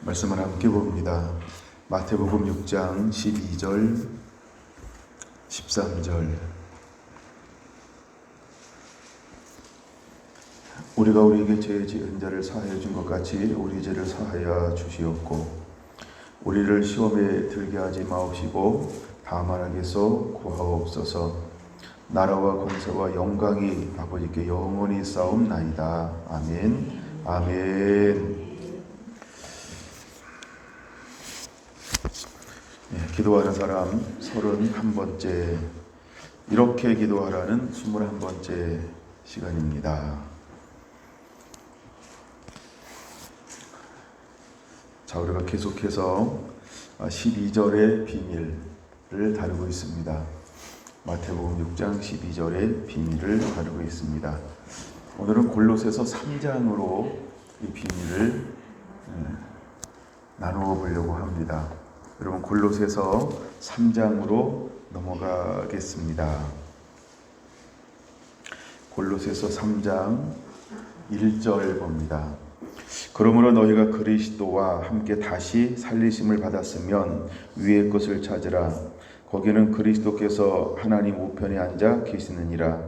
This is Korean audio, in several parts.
말씀을 함께 봅니다. 마태복음 6장 12절 13절. 우리가 우리에게 죄 지은 자를 사하여 준 것 같이 우리 죄를 사하여 주시옵고 우리를 시험에 들게 하지 마옵시고 다만 악에서 구하옵소서. 나라와 권세와 영광이 아버지께 영원히 싸움나이다. 아멘. 아멘. 기도하는 사람 31번째, 이렇게 기도하라는 21번째 시간입니다. 자, 우리가 계속해서 12절의 비밀을 다루고 있습니다. 마태복음 6장 12절의 비밀을 다루고 있습니다. 오늘은 골로새서 3장으로 이 비밀을 나누어 보려고 합니다. 여러분, 골로새서 3장으로 넘어가겠습니다. 골로새서 3장 1절 봅니다. 그러므로 너희가 그리스도와 함께 다시 살리심을 받았으면 위의 것을 찾으라. 거기는 그리스도께서 하나님 우편에 앉아 계시느니라.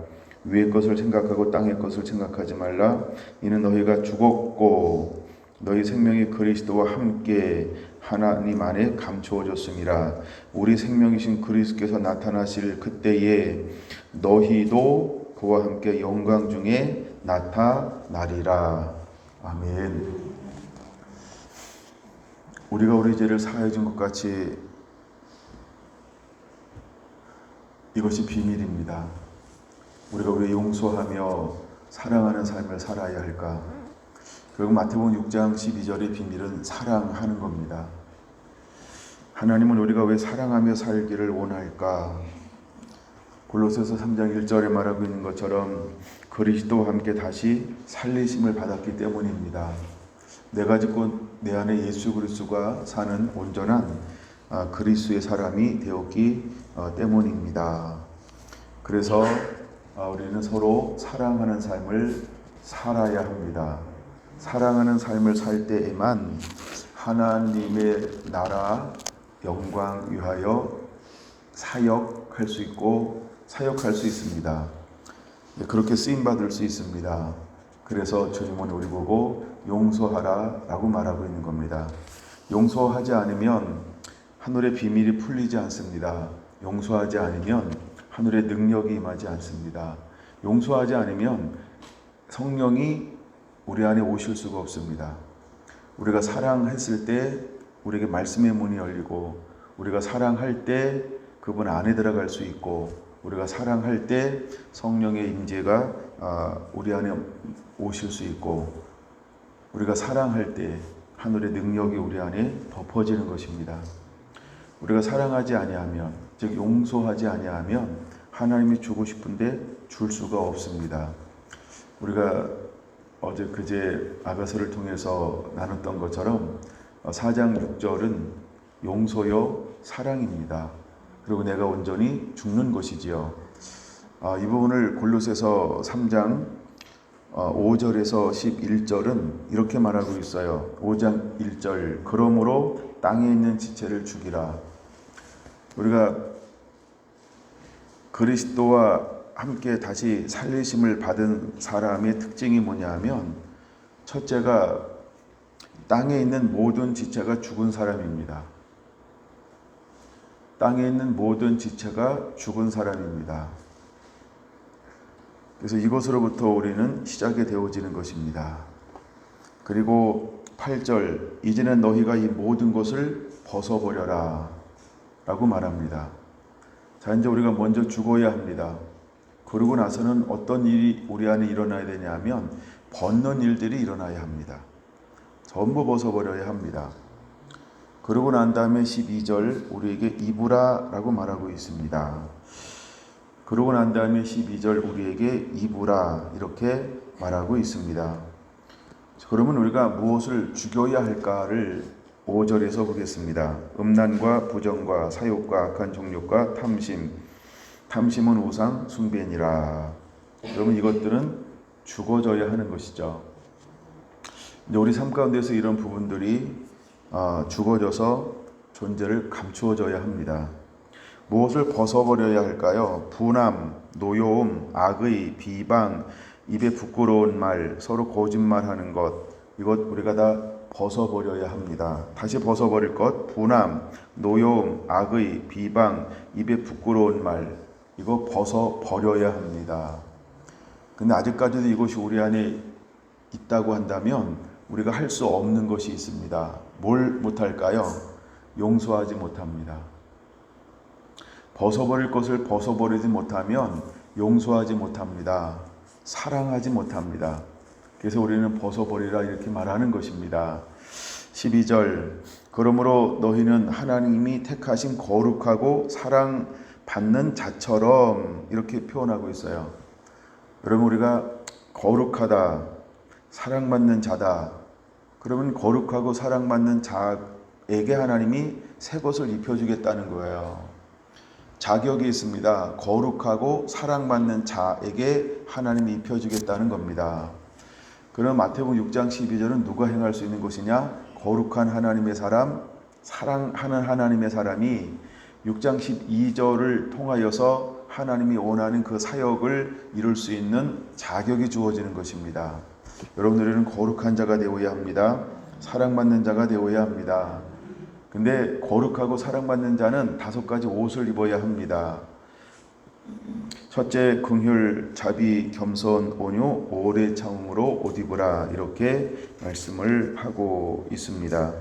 위의 것을 생각하고 땅의 것을 생각하지 말라. 이는 너희가 죽었고 너희 생명이 그리스도와 함께 하나님 안에 감추어졌음이라. 우리 생명이신 그리스도께서 나타나실 그때에 너희도 그와 함께 영광 중에 나타나리라. 아멘. 우리가 우리 죄를 사하여 준 것 같이 이것이 비밀입니다. 우리가 왜 용서하며 사랑하는 삶을 살아야 할까? 결국 마태복음 6장 12절의 비밀은 사랑하는 겁니다. 하나님은 우리가 왜 사랑하며 살기를 원할까? 골로새서 3장 1절에 말하고 있는 것처럼 그리스도와 함께 다시 살리심을 받았기 때문입니다. 내가 짓고 내 안에 예수 그리스도가 사는 온전한 그리스도의 사람이 되었기 때문입니다. 그래서 우리는 서로 사랑하는 삶을 살아야 합니다. 사랑하는 삶을 살 때에만 하나님의 나라 영광 위하여 사역할 수 있고 사역할 수 있습니다. 그렇게 쓰임받을 수 있습니다. 그래서 주님은 우리 보고 용서하라 라고 말하고 있는 겁니다. 용서하지 않으면 하늘의 비밀이 풀리지 않습니다. 용서하지 않으면 하늘의 능력이 임하지 않습니다. 용서하지 않으면 성령이 우리 안에 오실 수가 없습니다. 우리가 사랑했을 때 우리에게 말씀의 문이 열리고, 우리가 사랑할 때 그분 안에 들어갈 수 있고, 우리가 사랑할 때 성령의 임재가 우리 안에 오실 수 있고, 우리가 사랑할 때 하늘의 능력이 우리 안에 덮어지는 것입니다. 우리가 사랑하지 아니하면, 즉 용서하지 아니하면 하나님이 주고 싶은데 줄 수가 없습니다. 우리가 어제 그제 아가서를 통해서 나눴던 것처럼 4장 6절은 용서요 사랑입니다. 그리고 내가 온전히 죽는 것이지요. 이 부분을 골로새서 3장 5절에서 11절은 이렇게 말하고 있어요. 5장 1절, 그러므로 땅에 있는 지체를 죽이라. 우리가 그리스도와 함께 다시 살리심을 받은 사람의 특징이 뭐냐면, 첫째가 땅에 있는 모든 지체가 죽은 사람입니다. 땅에 있는 모든 지체가 죽은 사람입니다. 그래서 이것으로부터 우리는 시작이 되어지는 것입니다. 그리고 8절, 이제는 너희가 이 모든 것을 벗어버려라 라고 말합니다. 자, 이제 우리가 먼저 죽어야 합니다. 그러고 나서는 어떤 일이 우리 안에 일어나야 되냐 하면 벗는 일들이 일어나야 합니다. 전부 벗어버려야 합니다. 그러고 난 다음에 12절, 우리에게 입으라 라고 말하고 있습니다. 그러고 난 다음에 12절, 우리에게 입으라 이렇게 말하고 있습니다. 그러면 우리가 무엇을 죽여야 할까를 5절에서 보겠습니다. 음란과 부정과 사욕과 악한 정욕과 탐심은 우상 숭배니라. 그러면 이것들은 죽어져야 하는 것이죠. 우리 삶 가운데서 이런 부분들이 죽어져서 존재를 감추어져야 합니다. 무엇을 벗어버려야 할까요? 분함, 노여움, 악의, 비방, 입에 부끄러운 말, 서로 거짓말하는 것, 이것 우리가 다 벗어버려야 합니다. 다시 벗어버릴 것, 분함, 노여움, 악의, 비방, 입에 부끄러운 말, 이거 벗어버려야 합니다. 근데 아직까지도 이것이 우리 안에 있다고 한다면 우리가 할 수 없는 것이 있습니다. 뭘 못할까요? 용서하지 못합니다. 벗어버릴 것을 벗어버리지 못하면 용서하지 못합니다. 사랑하지 못합니다. 그래서 우리는 벗어버리라 이렇게 말하는 것입니다. 12절 그러므로 너희는 하나님이 택하신 거룩하고 사랑받는 자처럼 이렇게 표현하고 있어요. 여러분 우리가 거룩하다, 사랑받는 자다. 그러면 거룩하고 사랑받는 자에게 하나님이 새 것을 입혀주겠다는 거예요. 자격이 있습니다. 거룩하고 사랑받는 자에게 하나님이 입혀주겠다는 겁니다. 그럼 마태복음 6장 12절은 누가 행할 수 있는 것이냐? 거룩한 하나님의 사람, 사랑하는 하나님의 사람이 6장 12절을 통하여서 하나님이 원하는 그 사역을 이룰 수 있는 자격이 주어지는 것입니다. 여러분들은 거룩한 자가 되어야 합니다. 사랑받는 자가 되어야 합니다. 근데 거룩하고 사랑받는 자는 5가지 옷을 입어야 합니다. 첫째, 긍휼, 자비, 겸손, 온유, 오래 참음으로 옷 입으라 이렇게 말씀을 하고 있습니다.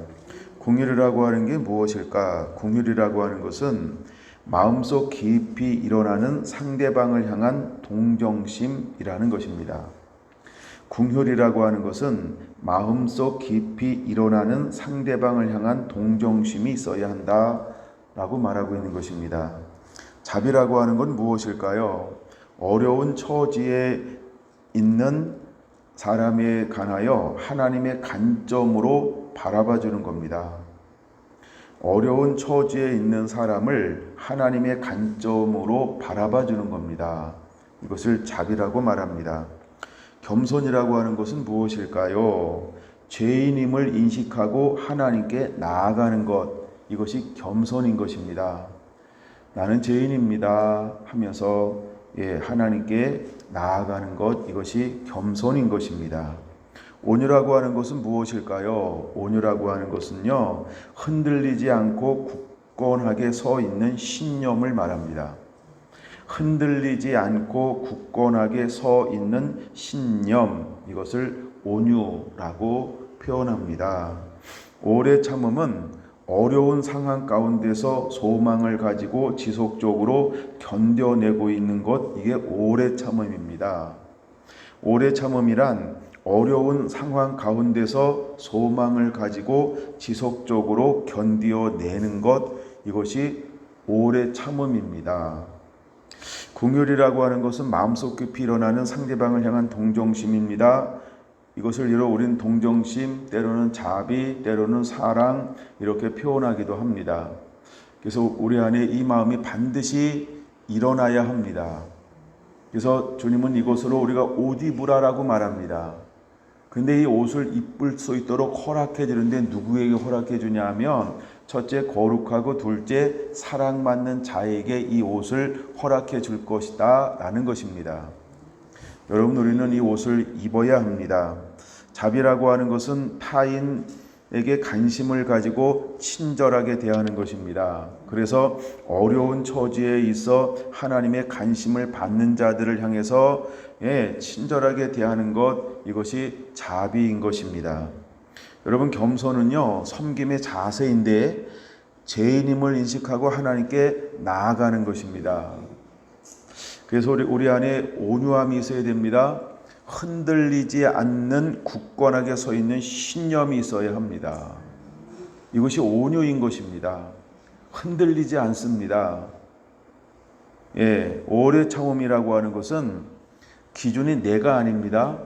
긍휼이라고 하는 게 무엇일까? 긍휼이라고 하는 것은 마음속 깊이 일어나는 상대방을 향한 동정심이라는 것입니다. 긍휼이라고 하는 것은 마음속 깊이 일어나는 상대방을 향한 동정심이 있어야 한다라고 말하고 있는 것입니다. 자비라고 하는 건 무엇일까요? 어려운 처지에 있는 사람에 관하여 하나님의 관점으로 바라봐 주는 겁니다. 어려운 처지에 있는 사람을 하나님의 관점으로 바라봐 주는 겁니다. 이것을 자비라고 말합니다. 겸손이라고 하는 것은 무엇일까요? 죄인임을 인식하고 하나님께 나아가는 것, 이것이 겸손인 것입니다. 나는 죄인입니다 하면서 하나님께 나아가는 것, 이것이 겸손인 것입니다. 온유라고 하는 것은 무엇일까요? 온유라고 하는 것은요, 흔들리지 않고 굳건하게 서 있는 신념을 말합니다. 흔들리지 않고 굳건하게 서 있는 신념, 이것을 온유라고 표현합니다. 오래 참음은 어려운 상황 가운데서 소망을 가지고 지속적으로 견뎌내고 있는 것, 이게 오래 참음입니다. 오래 참음이란 어려운 상황 가운데서 소망을 가지고 지속적으로 견뎌내는 것, 이것이 오래 참음입니다. 긍휼이라고 하는 것은 마음속 깊이 일어나는 상대방을 향한 동정심입니다. 이것을 이로 우리는 동정심, 때로는 자비, 때로는 사랑 이렇게 표현하기도 합니다. 그래서 우리 안에 이 마음이 반드시 일어나야 합니다. 그래서 주님은 이것으로 우리가 옷 입으라라고 말합니다. 근데 이 옷을 입을 수 있도록 허락해 주는데 누구에게 허락해 주냐 하면 첫째 거룩하고 둘째 사랑받는 자에게 이 옷을 허락해 줄 것이다 라는 것입니다. 여러분 우리는 이 옷을 입어야 합니다. 자비라고 하는 것은 타인에게 관심을 가지고 친절하게 대하는 것입니다. 그래서 어려운 처지에 있어 하나님의 관심을 받는 자들을 향해서 친절하게 대하는 것, 이것이 자비인 것입니다. 여러분 겸손은요 섬김의 자세인데 죄인임을 인식하고 하나님께 나아가는 것입니다. 그래서 우리 안에 온유함이 있어야 됩니다. 흔들리지 않는 굳건하게 서 있는 신념이 있어야 합니다. 이것이 온유인 것입니다. 흔들리지 않습니다. 오래 참음이라고 하는 것은 기준이 내가 아닙니다.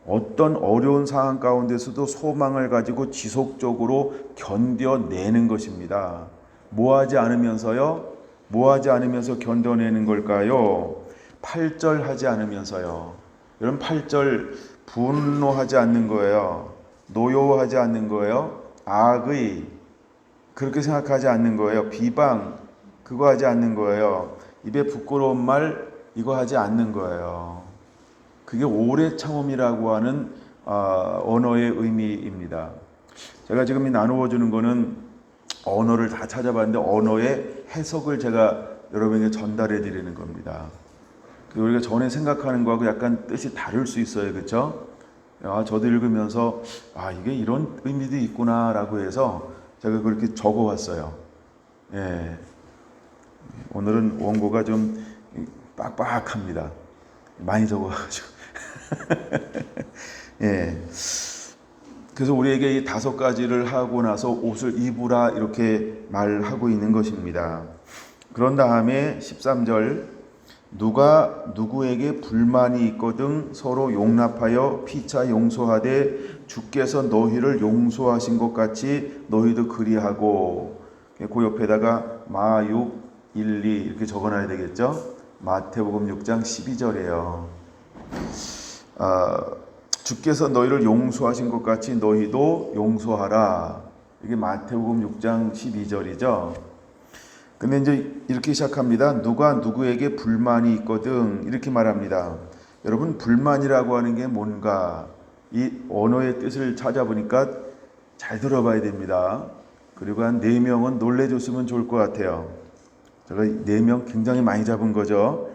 어떤 어려운 상황 가운데서도 소망을 가지고 지속적으로 견뎌내는 것입니다. 뭐하지 않으면서요? 뭐하지 않으면서 견뎌내는 걸까요? 8절 하지 않으면서요. 여러분 8절 분노하지 않는 거예요. 노여워하지 않는 거예요. 악의 그렇게 생각하지 않는 거예요. 비방 그거 하지 않는 거예요. 입에 부끄러운 말 이거 하지 않는 거예요. 그게 오래 참음이라고 하는 언어의 의미입니다. 제가 지금 나누어 주는 거는 언어를 다 찾아봤는데 언어의 해석을 제가 여러분에게 전달해 드리는 겁니다. 우리가 전에 생각하는 거하고 약간 뜻이 다를 수 있어요. 그렇죠? 저도 읽으면서 이게 이런 의미도 있구나라고 해서 제가 그렇게 적어왔어요. 예. 오늘은 원고가 좀 빡빡합니다. 많이 적어가지고. 예. 그래서 우리에게 이 5가지를 하고 나서 옷을 입으라 이렇게 말하고 있는 것입니다. 그런 다음에 13절 누가 누구에게 불만이 있거든 서로 용납하여 피차 용서하되 주께서 너희를 용서하신 것 같이 너희도 그리하고 그 옆에다가 마6 1, 2 이렇게 적어놔야 되겠죠. 마태복음 6장 12절이에요. 주께서 너희를 용서하신 것 같이 너희도 용서하라. 이게 마태복음 6장 12절이죠. 근데 이제 이렇게 시작합니다. 누가 누구에게 불만이 있거든 이렇게 말합니다. 여러분 불만이라고 하는 게 뭔가 이 언어의 뜻을 찾아보니까 잘 들어봐야 됩니다. 그리고 한 4명은 놀래줬으면 좋을 것 같아요. 제가 4명 굉장히 많이 잡은 거죠.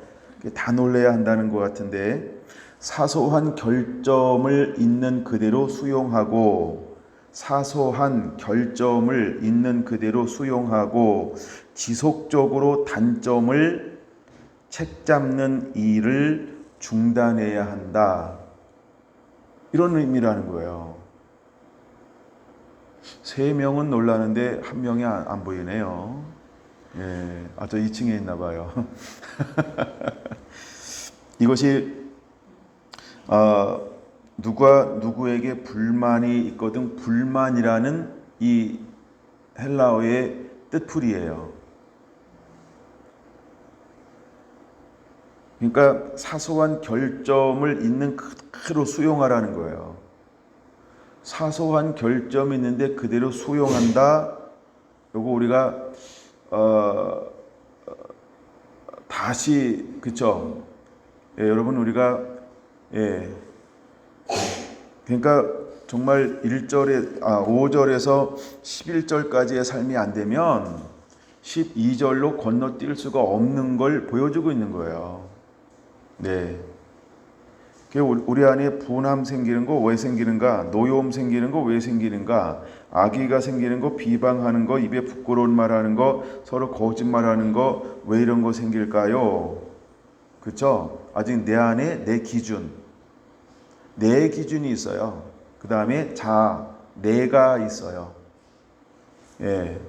다 놀래야 한다는 것 같은데 사소한 결점을 있는 그대로 수용하고 사소한 결점을 있는 그대로 수용하고 지속적으로 단점을 책잡는 일을 중단해야 한다. 이런 의미라는 거예요. 3명은 놀라는데 1명이 안 보이네요. 예, 저 2층에 있나 봐요. 이것이 누가 누구에게 불만이 있거든 불만이라는 이 헬라어의 뜻풀이에요. 그러니까 사소한 결점을 있는 그대로 수용하라는 거예요. 사소한 결점이 있는데 그대로 수용한다. 요거 우리가 다시 그쵸? 예, 여러분 우리가 그러니까 정말 5절에서 11절까지의 삶이 안 되면 12절로 건너뛸 수가 없는 걸 보여주고 있는 거예요. 네. 우리 안에 분함 생기는 거 왜 생기는가? 노여움 생기는 거 왜 생기는가? 악의가 생기는 거, 비방하는 거, 입에 부끄러운 말하는 거, 서로 거짓말하는 거 왜 이런 거 생길까요? 그렇죠? 아직 내 안에 내 기준, 내 기준이 있어요. 그 다음에 내가 있어요. 예.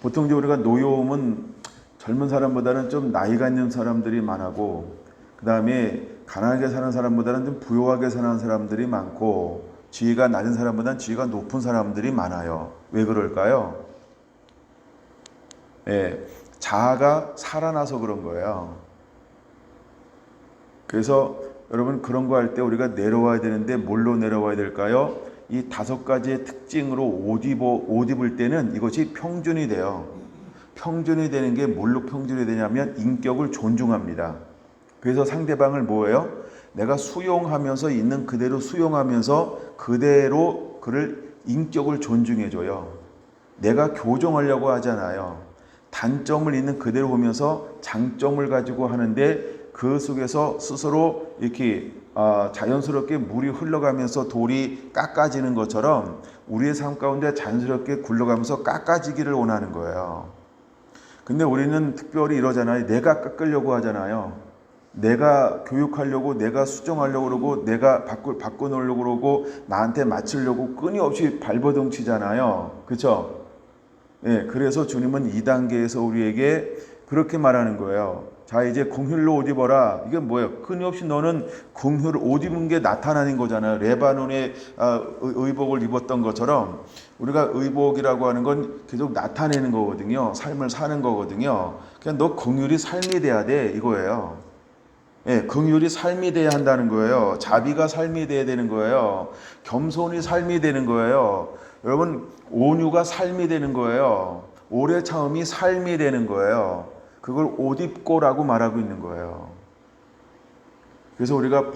보통 이제 우리가 노여움은 젊은 사람보다는 좀 나이가 있는 사람들이 많고, 그 다음에 가난하게 사는 사람보다는 좀 부유하게 사는 사람들이 많고, 지위가 낮은 사람보다는 지위가 높은 사람들이 많아요. 왜 그럴까요? 예. 자아가 살아나서 그런 거예요. 그래서 여러분 그런 거 할 때 우리가 내려와야 되는데 뭘로 내려와야 될까요? 이 5가지의 특징으로 옷 입을 때는 이것이 평준이 돼요. 평준이 되는 게 뭘로 평준이 되냐면 인격을 존중합니다. 그래서 상대방을 뭐예요? 내가 수용하면서 있는 그대로 수용하면서 그대로 그를 인격을 존중해줘요. 내가 교정하려고 하잖아요. 단점을 있는 그대로 보면서 장점을 가지고 하는데 그 속에서 스스로 이렇게 자연스럽게 물이 흘러가면서 돌이 깎아지는 것처럼 우리의 삶 가운데 자연스럽게 굴러가면서 깎아지기를 원하는 거예요. 근데 우리는 특별히 이러잖아요. 내가 깎으려고 하잖아요. 내가 교육하려고, 내가 수정하려고 그러고, 내가 바꿔놓으려고 그러고, 나한테 맞추려고 끊임없이 발버둥치잖아요. 그렇죠? 예, 그래서 주님은 2단계에서 우리에게 그렇게 말하는 거예요. 자, 이제 긍휼로 옷 입어라. 이게 뭐예요? 끊임없이 너는 긍휼을 옷 입은 게 나타나는 거잖아요. 레바논의 의복을 입었던 것처럼 우리가 의복이라고 하는 건 계속 나타내는 거거든요. 삶을 사는 거거든요. 그냥 너 긍휼이 삶이 돼야 돼 이거예요. 예, 긍휼이 삶이 돼야 한다는 거예요. 자비가 삶이 돼야 되는 거예요. 겸손이 삶이 되는 거예요. 여러분, 온유가 삶이 되는 거예요. 오래 참음이 삶이 되는 거예요. 그걸 옷 입고라고 말하고 있는 거예요. 그래서 우리가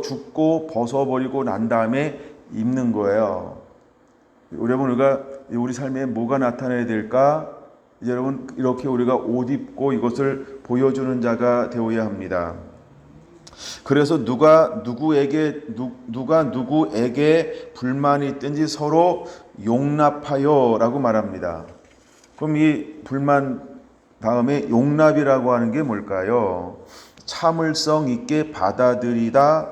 죽고 벗어버리고 난 다음에 입는 거예요. 여러분, 우리 삶에 뭐가 나타나야 될까? 이제 여러분, 이렇게 우리가 옷 입고 이것을 보여주는 자가 되어야 합니다. 그래서 누가 누구에게 불만이 있든지 서로 용납하여라고 말합니다. 그럼 이 불만 다음에 용납이라고 하는 게 뭘까요? 참을성 있게 받아들이다,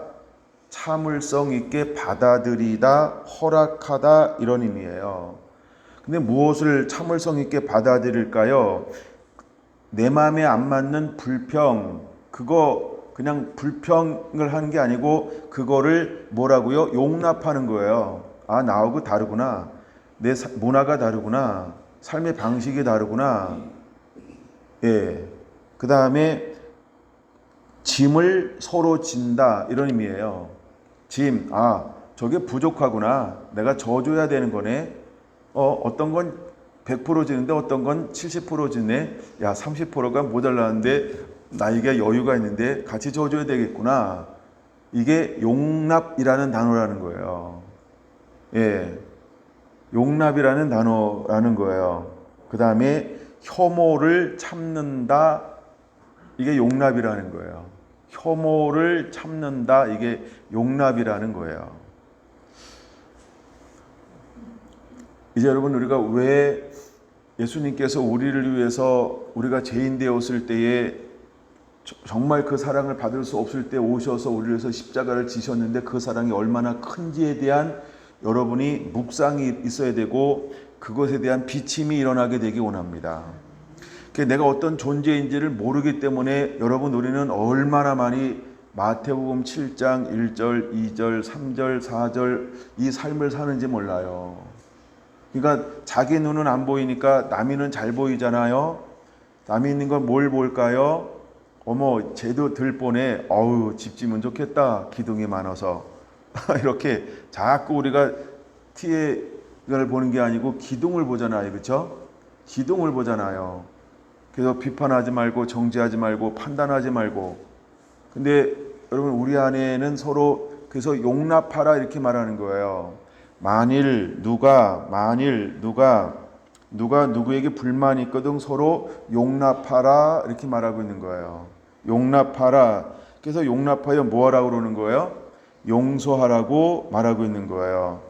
허락하다, 이런 의미예요. 근데 무엇을 참을성 있게 받아들일까요? 내 마음에 안 맞는 불평, 그거 그냥 불평을 하는 게 아니고 그거를 뭐라고요? 용납하는 거예요. 아, 나하고 다르구나. 내 문화가 다르구나. 삶의 방식이 다르구나. 예. 그 다음에 짐을 서로 진다, 이런 의미예요. 짐, 저게 부족하구나. 내가 져줘야 되는 거네. 어떤 건 100% 지는데 어떤 건 70% 지네. 야, 30%가 모자라는데 나에게 여유가 있는데 같이 져줘야 되겠구나. 이게 용납이라는 단어라는 거예요. 예, 용납이라는 단어라는 거예요. 그 다음에 혐오를 참는다. 이게 용납이라는 거예요. 혐오를 참는다. 이게 용납이라는 거예요. 이제 여러분, 우리가 왜 예수님께서 우리를 위해서 우리가 죄인 되었을 때에 정말 그 사랑을 받을 수 없을 때 오셔서 우리를 위해서 십자가를 지셨는데 그 사랑이 얼마나 큰지에 대한 여러분이 묵상이 있어야 되고 그것에 대한 비침이 일어나게 되기 원합니다. 내가 어떤 존재인지를 모르기 때문에 여러분, 우리는 얼마나 많이 마태복음 7장 1절, 2절, 3절, 4절 이 삶을 사는지 몰라요. 그러니까 자기 눈은 안 보이니까 남의 눈은 잘 보이잖아요. 남이 있는 건 뭘 볼까요? 어머, 쟤도 들보네. 집 지면 좋겠다. 기둥이 많아서. 이렇게 자꾸 우리가 티를 보는 게 아니고 기둥을 보잖아요. 그렇죠? 기둥을 보잖아요. 그래서 비판하지 말고 정죄하지 말고 판단하지 말고. 근데 여러분, 우리 안에는 서로 그래서 용납하라 이렇게 말하는 거예요. 만일 누가 누구에게 불만이 있거든 서로 용납하라 이렇게 말하고 있는 거예요. 용납하라. 그래서 용납하여 뭐 하라고 그러는 거예요? 용서하라고 말하고 있는 거예요.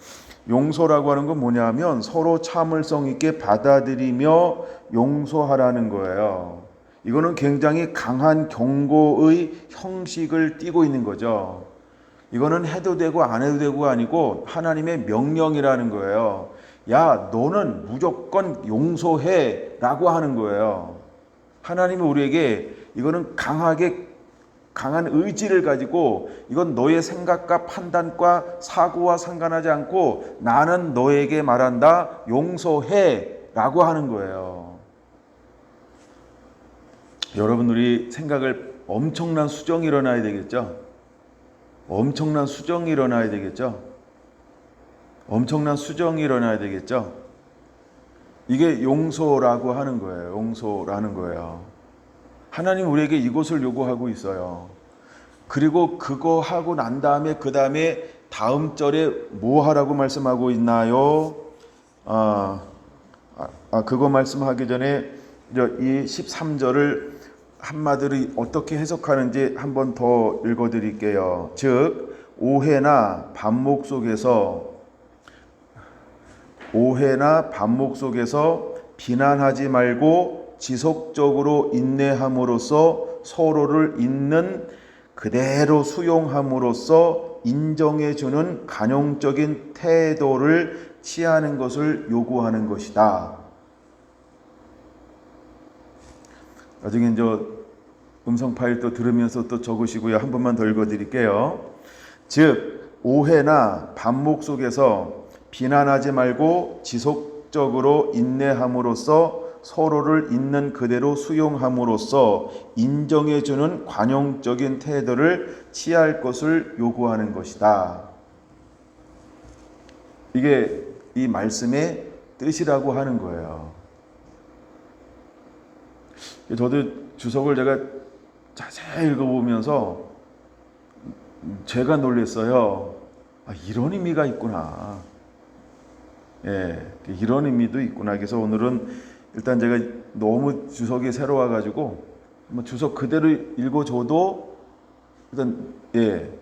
용서라고 하는 건 뭐냐면 서로 참을성 있게 받아들이며 용서하라는 거예요. 이거는 굉장히 강한 경고의 형식을 띠고 있는 거죠. 이거는 해도 되고 안 해도 되고가 아니고 하나님의 명령이라는 거예요. 야, 너는 무조건 용서해 라고 하는 거예요. 하나님이 우리에게 이거는 강한 의지를 가지고 이건 너의 생각과 판단과 사고와 상관하지 않고 나는 너에게 말한다. 용서해 라고 하는 거예요. 여러분, 우리 생각을 엄청난 수정이 일어나야 되겠죠? 엄청난 수정이 일어나야 되겠죠? 엄청난 수정이 일어나야 되겠죠? 이게 용서라고 하는 거예요. 용서라는 거예요. 하나님 우리에게 이것을 요구하고 있어요. 그리고 그거 하고 난 다음에 그 다음에 다음 절에 뭐 하라고 말씀하고 있나요? 그거 말씀하기 전에 이 13절을 한마디로 어떻게 해석하는지 한 번 더 읽어드릴게요. 즉 오해나 반목 속에서 비난하지 말고 지속적으로 인내함으로써 서로를 있는 그대로 수용함으로써 인정해주는 관용적인 태도를 취하는 것을 요구하는 것이다. 나중에 음성 파일 또 들으면서 또 적으시고요. 한 번만 더 읽어드릴게요. 즉 오해나 반목 속에서 비난하지 말고 지속적으로 인내함으로써 서로를 있는 그대로 수용함으로써 인정해주는 관용적인 태도를 취할 것을 요구하는 것이다. 이게 이 말씀의 뜻이라고 하는 거예요. 저도 주석을 제가 자세히 읽어보면서 제가 놀랐어요. 아, 이런 의미가 있구나. 예, 이런 의미도 있구나. 그래서 오늘은 일단 제가 너무 주석이 새로 와가지고 주석 그대로 읽어줘도 일단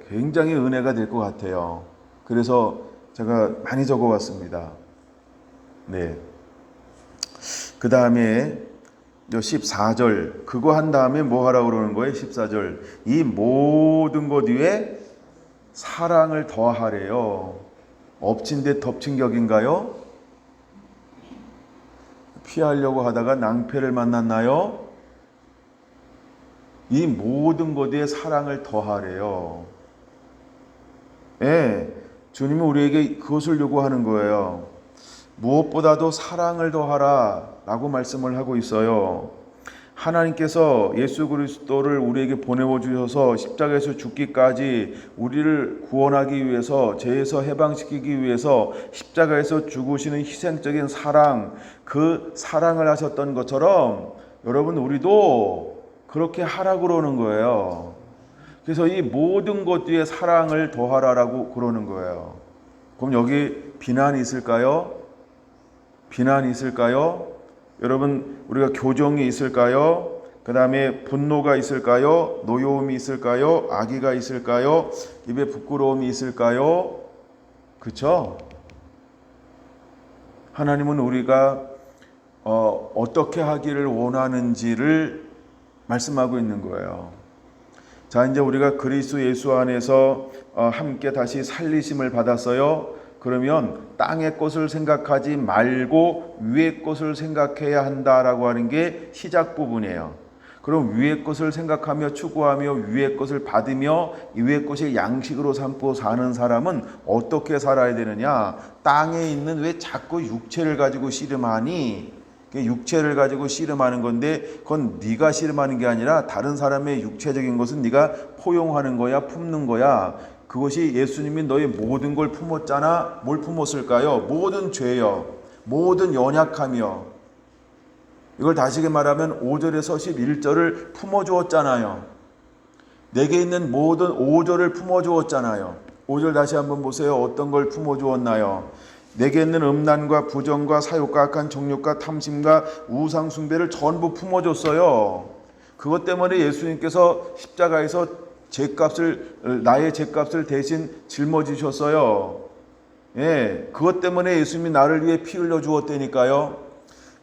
굉장히 은혜가 될 것 같아요. 그래서 제가 많이 적어왔습니다. 네. 그 다음에 14절 그거 한 다음에 뭐 하라고 그러는 거예요? 14절 이 모든 것 위에 사랑을 더하래요. 엎친 데 덮친 격인가요? 피하려고 하다가 낭패를 만났나요? 이 모든 것 위에 사랑을 더하래요. 예, 주님은 우리에게 그것을 요구하는 거예요. 무엇보다도 사랑을 더하라 라고 말씀을 하고 있어요. 하나님께서 예수 그리스도를 우리에게 보내어 주셔서 십자가에서 죽기까지 우리를 구원하기 위해서 죄에서 해방시키기 위해서 십자가에서 죽으시는 희생적인 사랑, 그 사랑을 하셨던 것처럼 여러분 우리도 그렇게 하라고 그러는 거예요. 그래서 이 모든 것 뒤에 사랑을 더하라라고 그러는 거예요. 그럼 여기 비난이 있을까요? 비난이 있을까요? 여러분 우리가 교정이 있을까요? 그 다음에 분노가 있을까요? 노여움이 있을까요? 악의가 있을까요? 입에 부끄러움이 있을까요? 그렇죠? 하나님은 우리가 어떻게 하기를 원하는지를 말씀하고 있는 거예요. 자, 이제 우리가 그리스도 예수 안에서 함께 다시 살리심을 받았어요. 그러면 땅의 것을 생각하지 말고 위의 것을 생각해야 한다라고 하는 게 시작 부분이에요. 그럼 위의 것을 생각하며 추구하며 위의 것을 받으며 위의 것을 양식으로 삼고 사는 사람은 어떻게 살아야 되느냐? 땅에 있는 왜 자꾸 육체를 가지고 씨름하니? 육체를 가지고 씨름하는 건데 그건 네가 씨름하는 게 아니라 다른 사람의 육체적인 것은 네가 포용하는 거야, 품는 거야. 그것이 예수님이 너의 모든 걸 품었잖아. 뭘 품었을까요? 모든 죄여, 모든 연약하며. 이걸 다시게 말하면 5절에서 11절을 품어주었잖아요. 내게 있는 모든 5절을 품어주었잖아요. 5절 다시 한번 보세요. 어떤 걸 품어주었나요? 내게 있는 음란과 부정과 사욕과 악한 정욕과 탐심과 우상 숭배를 전부 품어줬어요. 그것 때문에 예수님께서 십자가에서 나의 죄값을 대신 짊어지셨어요. 예, 그것 때문에 예수님이 나를 위해 피 흘려 주었다니까요.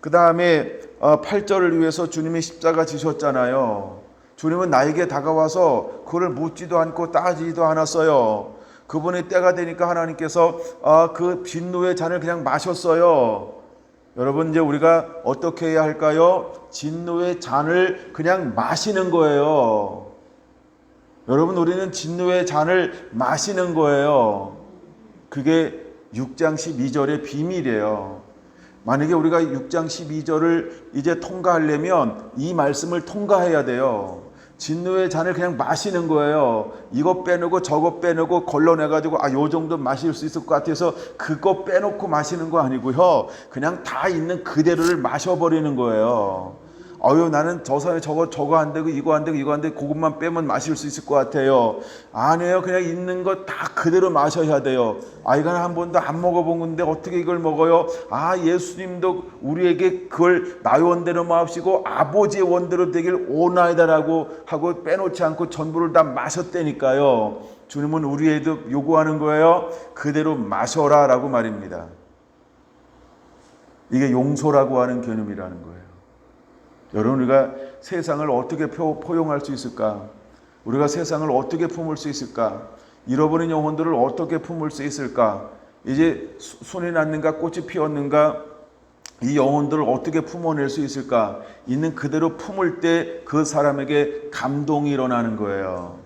그 다음에 8절을 위해서 주님이 십자가 지셨잖아요. 주님은 나에게 다가와서 그를 묻지도 않고 따지지도 않았어요. 그분의 때가 되니까 하나님께서 그 진노의 잔을 그냥 마셨어요. 여러분 이제 우리가 어떻게 해야 할까요? 진노의 잔을 그냥 마시는 거예요. 여러분 우리는 진노의 잔을 마시는 거예요. 그게 6장 12절의 비밀이에요. 만약에 우리가 6장 12절을 이제 통과하려면 이 말씀을 통과해야 돼요. 진노의 잔을 그냥 마시는 거예요. 이거 빼놓고 저거 빼놓고 걸러내가지고 요 정도 마실 수 있을 것 같아서 그거 빼놓고 마시는 거 아니고요. 그냥 다 있는 그대로를 마셔버리는 거예요. 나는 저 사람이 저거 안 되고 이거 안 되고 이거 안 되고 그것만 빼면 마실 수 있을 것 같아요. 아니에요. 그냥 있는 거 다 그대로 마셔야 돼요. 이건 한 번도 안 먹어본 건데 어떻게 이걸 먹어요? 예수님도 우리에게 그걸 나의 원대로 마시고 아버지의 원대로 되길 원하이다라고 하고 빼놓지 않고 전부를 다 마셨다니까요. 주님은 우리에도 요구하는 거예요. 그대로 마셔라라고 말입니다. 이게 용서라고 하는 개념이라는 거예요. 여러분 우리가 세상을 어떻게 포용할 수 있을까? 우리가 세상을 어떻게 품을 수 있을까? 잃어버린 영혼들을 어떻게 품을 수 있을까? 이제 손이 났는가 꽃이 피었는가? 이 영혼들을 어떻게 품어낼 수 있을까? 있는 그대로 품을 때 그 사람에게 감동이 일어나는 거예요.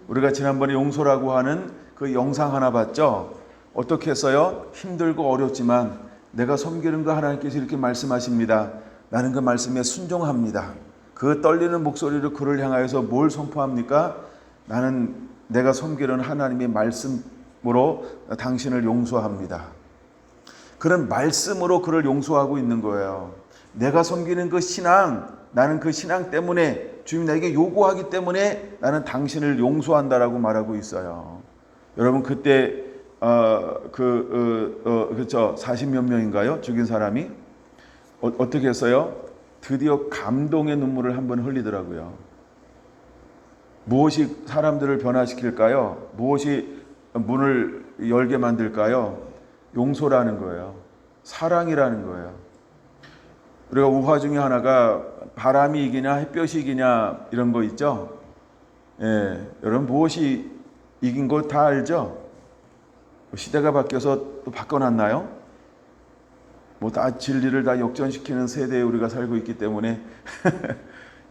우리가 지난번에 용서라고 하는 그 영상 하나 봤죠? 어떻게 했어요? 힘들고 어렵지만 내가 섬기는 거 하나님께서 이렇게 말씀하십니다. 나는 그 말씀에 순종합니다. 그 떨리는 목소리로 그를 향하여서 뭘 선포합니까? 나는 내가 섬기는 하나님의 말씀으로 당신을 용서합니다. 그런 말씀으로 그를 용서하고 있는 거예요. 내가 섬기는 그 신앙, 나는 그 신앙 때문에 주님 나에게 요구하기 때문에 나는 당신을 용서한다라고 말하고 있어요. 여러분 그때 그렇죠. 40몇 명인가요? 죽인 사람이 어떻게 했어요? 드디어 감동의 눈물을 한번 흘리더라고요. 무엇이 사람들을 변화시킬까요? 무엇이 문을 열게 만들까요? 용서라는 거예요. 사랑이라는 거예요. 우리가 우화 중에 하나가 바람이 이기냐 햇볕이 이기냐 이런 거 있죠. 예, 여러분 무엇이 이긴 거 다 알죠? 시대가 바뀌어서 또 바꿔놨나요? 뭐 다 진리를 다 역전시키는 세대에 우리가 살고 있기 때문에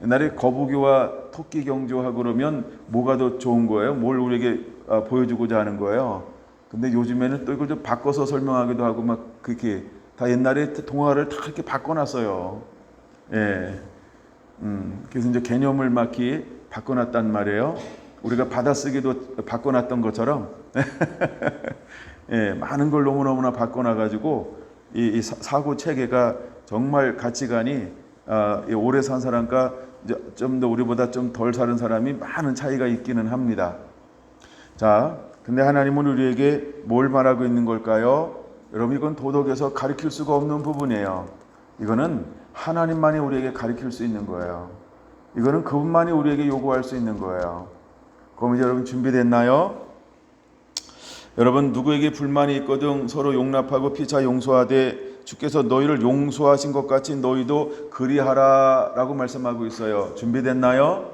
옛날에 거북이와 토끼 경주하고 그러면 뭐가 더 좋은 거예요? 뭘 우리에게 보여주고자 하는 거예요? 근데 요즘에는 또 이걸 좀 바꿔서 설명하기도 하고 막 그렇게 다 옛날에 동화를 다 이렇게 바꿔놨어요. 예. 그래서 이제 개념을 막 이렇게 바꿔놨단 말이에요. 우리가 받아쓰기도 바꿔놨던 것처럼 예, 많은 걸 너무너무나 바꿔놔가지고 이 사고 체계가 정말 가치관이 오래 산 사람과 좀 더 우리보다 좀 덜 사는 사람이 많은 차이가 있기는 합니다. 자, 근데 하나님은 우리에게 뭘 말하고 있는 걸까요? 여러분 이건 도덕에서 가르칠 수가 없는 부분이에요. 이거는 하나님만이 우리에게 가르칠 수 있는 거예요. 이거는 그분만이 우리에게 요구할 수 있는 거예요. 그럼 이제 여러분 준비됐나요? 여러분 누구에게 불만이 있거든 서로 용납하고 피차 용서하되 주께서 너희를 용서하신 것 같이 너희도 그리하라 라고 말씀하고 있어요. 준비됐나요?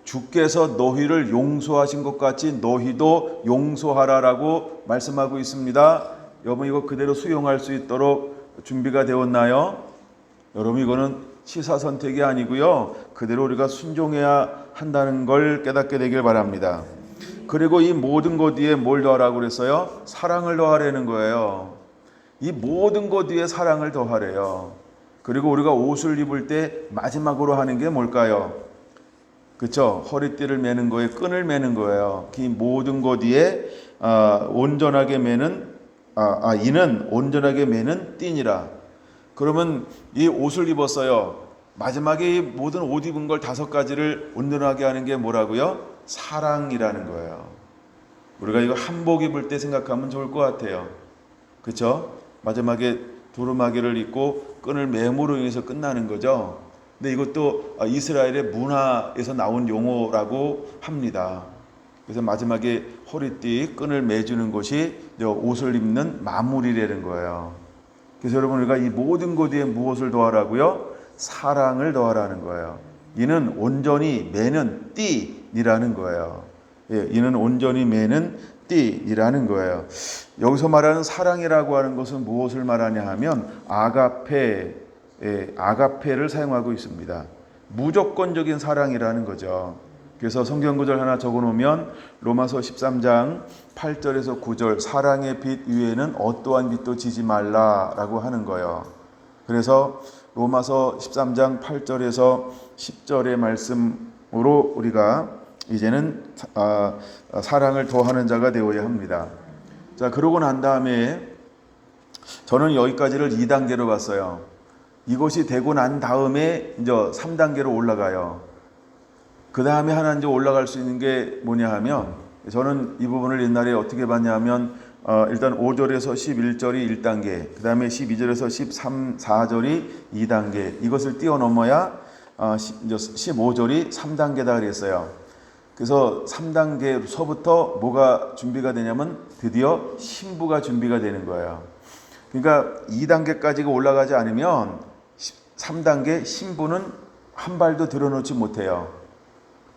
주께서 너희를 용서하신 것 같이 너희도 용서하라 라고 말씀하고 있습니다. 여러분 이거 그대로 수용할 수 있도록 준비가 되었나요? 여러분 이거는 시사선택이 아니고요. 그대로 우리가 순종해야 한다는 걸 깨닫게 되길 바랍니다. 그리고 이 모든 것 위에 뭘 더하라고 그랬어요? 사랑을 더하라는 거예요. 이 모든 것 위에 사랑을 더하래요. 그리고 우리가 옷을 입을 때 마지막으로 하는 게 뭘까요? 그렇죠? 허리띠를 매는 거에 끈을 매는 거예요. 이 모든 것 위에 온전하게 매는 이는 온전하게 매는 띠니라. 그러면 이 옷을 입었어요. 마지막에 이 모든 옷 입은 걸 5가지를 온전하게 하는 게 뭐라고요? 사랑이라는 거예요. 우리가 이거 한복 입을 때 생각하면 좋을 것 같아요. 그렇죠? 마지막에 두루마기를 입고 끈을 매므로 인해서 끝나는 거죠. 근데 이것도 이스라엘의 문화에서 나온 용어라고 합니다. 그래서 마지막에 허리띠 끈을 매주는 것이 옷을 입는 마무리라는 거예요. 그래서 여러분 우리가 이 모든 것 위에 무엇을 더하라고요? 사랑을 더하라는 거예요. 이는 온전히 매는 띠니라는 거예요. 예, 이는 온전히 매는 띠니라는 거예요. 여기서 말하는 사랑이라고 하는 것은 무엇을 말하냐 하면 아가페를 사용하고 있습니다. 무조건적인 사랑이라는 거죠. 그래서 성경 구절 하나 적어 놓으면 로마서 13장 8절에서 9절 사랑의 빛 위에는 어떠한 빛도 지지 말라라고 하는 거예요. 그래서 로마서 13장 8절에서 10절의 말씀으로 우리가 이제는 사랑을 더하는 자가 되어야 합니다. 자, 그러고 난 다음에 저는 여기까지를 2단계로 갔어요. 이것이 되고 난 다음에 이제 3단계로 올라가요. 그 다음에 하나 이제 올라갈 수 있는 게 뭐냐 하면 저는 이 부분을 옛날에 어떻게 봤냐 하면 일단 5절에서 11절이 1단계, 그 다음에 12절에서 13, 4절이 2단계, 이것을 뛰어넘어야 15절이 3단계다 그랬어요. 그래서 3단계서부터 뭐가 준비가 되냐면 드디어 신부가 준비가 되는 거예요. 그러니까 2단계까지가 올라가지 않으면 3단계 신부는 한 발도 들어놓지 못해요.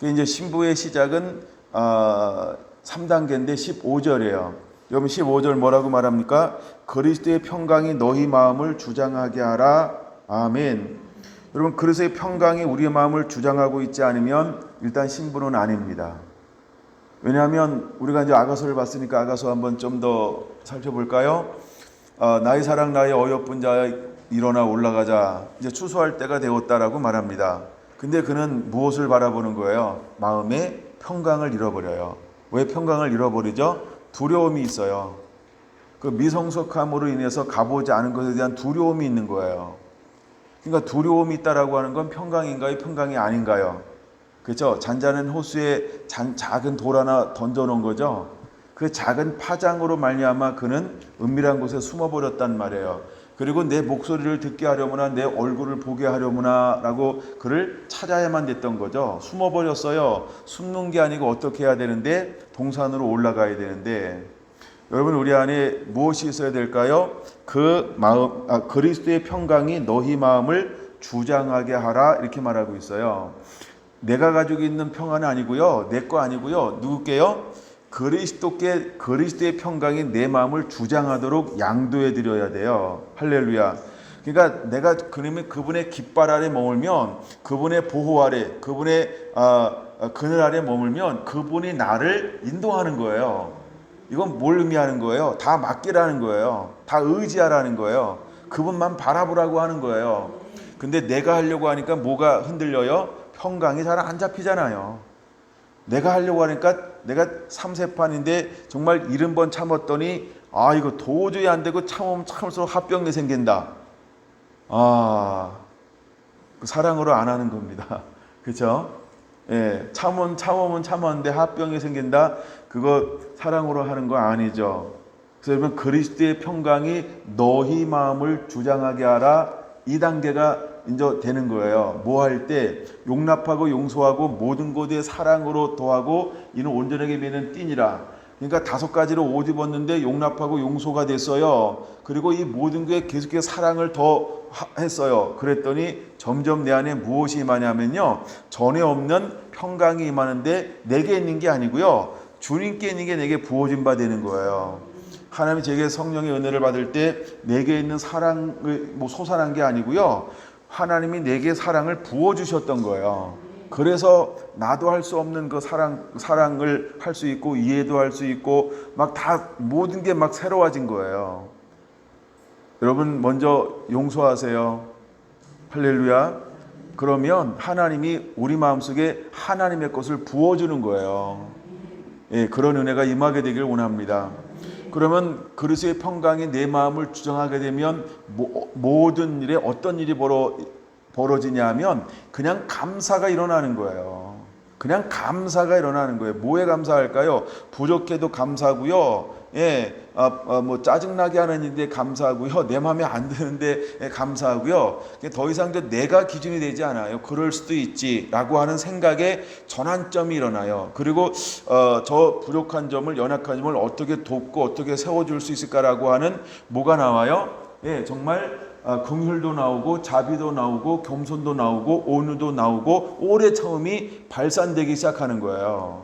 이제 신부의 시작은 3단계인데 15절이에요. 여러분 15절 뭐라고 말합니까? 그리스도의 평강이 너희 마음을 주장하게 하라. 아멘. 여러분 그리스도의 평강이 우리의 마음을 주장하고 있지 않으면 일단 신부는 아닙니다. 왜냐하면 우리가 이제 아가서를 봤으니까 아가서 한번 좀 더 살펴볼까요? 나의 사랑 나의 어여쁜 자 일어나 올라가자. 이제 추수할 때가 되었다라고 말합니다. 근데 그는 무엇을 바라보는 거예요? 마음의 평강을 잃어버려요. 왜 평강을 잃어버리죠? 두려움이 있어요. 그 미성숙함으로 인해서 가보지 않은 것에 대한 두려움이 있는 거예요. 그러니까 두려움이 있다라고 하는 건 평강인가요? 평강이 아닌가요? 그렇죠? 잔잔한 호수에 작은 돌 하나 던져놓은 거죠. 그 작은 파장으로 말미암아 그는 은밀한 곳에 숨어버렸단 말이에요. 그리고 내 목소리를 듣게 하려무나 내 얼굴을 보게 하려무나 라고 그를 찾아야만 됐던 거죠. 숨어버렸어요. 숨는 게 아니고 어떻게 해야 되는데 동산으로 올라가야 되는데 여러분 우리 안에 무엇이 있어야 될까요? 그 마음, 그리스도의 평강이 너희 마음을 주장하게 하라 이렇게 말하고 있어요. 내가 가지고 있는 평안은 아니고요. 내 거 아니고요. 누구께요? 그리스도의 평강이 내 마음을 주장하도록 양도해 드려야 돼요. 할렐루야. 그러니까 내가 그분의 깃발 아래 머물면, 그분의 보호 아래, 그분의 그늘 아래 머물면 그분이 나를 인도하는 거예요. 이건 뭘 의미하는 거예요? 다 맡기라는 거예요. 다 의지하라는 거예요. 그분만 바라보라고 하는 거예요. 근데 내가 하려고 하니까 뭐가 흔들려요? 평강이 잘 안 잡히잖아요. 내가 하려고 하니까 내가 3세판인데 정말 70번 참았더니 이거 도저히 안 되고 참으면 참을수록 합병이 생긴다. 그 사랑으로 안 하는 겁니다. 그렇죠? 예, 참으면 참았는데 합병이 생긴다. 그거 사랑으로 하는 거 아니죠. 그래서 여러분 그리스도의 평강이 너희 마음을 주장하게 하라. 이 단계가 이제 되는 거예요. 뭐 할 때 용납하고 용서하고 모든 것에 사랑으로 더하고 이는 온전하게 매는 띠니라. 그러니까 5가지로 옷 입었는데 용납하고 용서가 됐어요. 그리고 이 모든 게 계속해서 사랑을 더 했어요. 그랬더니 점점 내 안에 무엇이 임하냐면요. 전에 없는 평강이 임하는데 내게 있는 게 아니고요. 주님께 있는 게 내게 부어진 바 되는 거예요. 하나님이 제게 성령의 은혜를 받을 때 내게 있는 사랑을 솟아난 게 아니고요. 하나님이 내게 사랑을 부어주셨던 거예요. 그래서 나도 할 수 없는 그 사랑을 할 수 있고 이해도 할 수 있고 막 다 모든 게 막 새로워진 거예요. 여러분 먼저 용서하세요. 할렐루야. 그러면 하나님이 우리 마음속에 하나님의 것을 부어주는 거예요. 예, 그런 은혜가 임하게 되길 원합니다. 그러면 그리스도의 평강이 내 마음을 주장하게 되면 모든 일에 어떤 일이 벌어지냐 하면 그냥 감사가 일어나는 거예요. 그냥 감사가 일어나는 거예요. 뭐에 감사할까요? 부족해도 감사하고요. 예, 뭐 짜증나게 하는 일인데 감사하고요. 내 마음에 안 드는데 감사하고요. 더 이상 내가 기준이 되지 않아요. 그럴 수도 있지라고 하는 생각에 전환점이 일어나요. 그리고 저 부족한 점을 연약한 점을 어떻게 돕고 어떻게 세워줄 수 있을까라고 하는 뭐가 나와요? 예, 정말 긍휼도 나오고 자비도 나오고 겸손도 나오고 온유도 나오고 오래 참음이 발산되기 시작하는 거예요.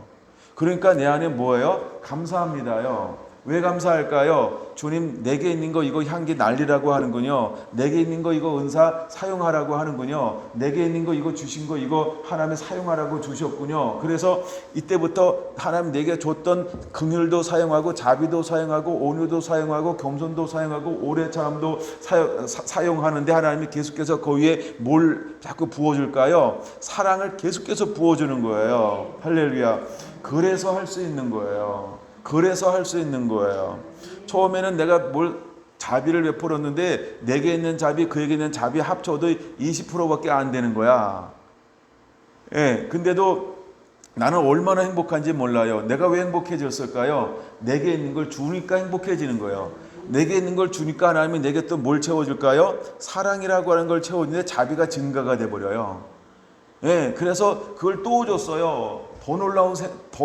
그러니까 내 안에 뭐예요? 감사합니다요. 왜 감사할까요? 주님 내게 있는 거 이거 향기 날리라고 하는군요. 내게 있는 거 이거 은사 사용하라고 하는군요. 내게 있는 거 이거 주신 거 이거 하나님 사용하라고 주셨군요. 그래서 이때부터 하나님 내게 줬던 긍휼도 사용하고 자비도 사용하고 온유도 사용하고 겸손도 사용하고 오래 참음도 사용하는데 하나님이 계속해서 그 위에 뭘 자꾸 부어줄까요? 사랑을 계속해서 부어주는 거예요. 할렐루야. 그래서 할 수 있는 거예요. 그래서 할 수 있는 거예요. 처음에는 내가 뭘 자비를 베풀었는데 내게 있는 자비 그에게 있는 자비 합쳐도 20%밖에 안 되는 거야. 예, 근데도 나는 얼마나 행복한지 몰라요. 내가 왜 행복해졌을까요? 내게 있는 걸 주니까 행복해지는 거예요. 내게 있는 걸 주니까 하나님이 내게 또 뭘 채워줄까요? 사랑이라고 하는 걸 채워주는데 자비가 증가가 돼버려요. 예, 그래서 그걸 또 줬어요. 더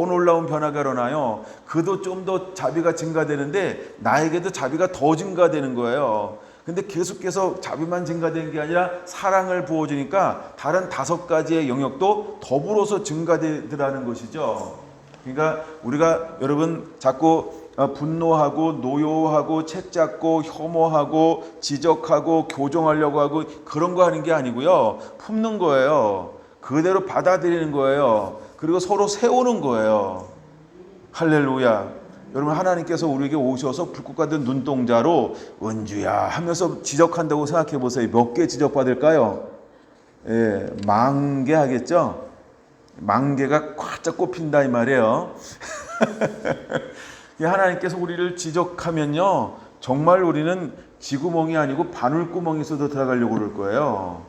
놀라운 변화가 일어나요. 그도 좀 더 자비가 증가되는데 나에게도 자비가 더 증가되는 거예요. 근데 계속해서 자비만 증가되는 게 아니라 사랑을 부어주니까 다른 5가지의 영역도 더불어서 증가되더라는 것이죠. 그러니까 우리가 여러분 자꾸 분노하고 노여하고 책잡고 혐오하고 지적하고 교정하려고 하고 그런 거 하는 게 아니고요. 품는 거예요. 그대로 받아들이는 거예요. 그리고 서로 세우는 거예요. 할렐루야. 여러분, 하나님께서 우리에게 오셔서 불꽃 같은 눈동자로 은주야 하면서 지적한다고 생각해 보세요. 몇 개 지적받을까요? 예, 10,000개 하겠죠? 10,000개가 꽉짝 꼽힌다 이 말이에요. 하나님께서 우리를 지적하면요, 정말 우리는 쥐구멍이 아니고 바늘구멍에서도 들어가려고 그럴 거예요.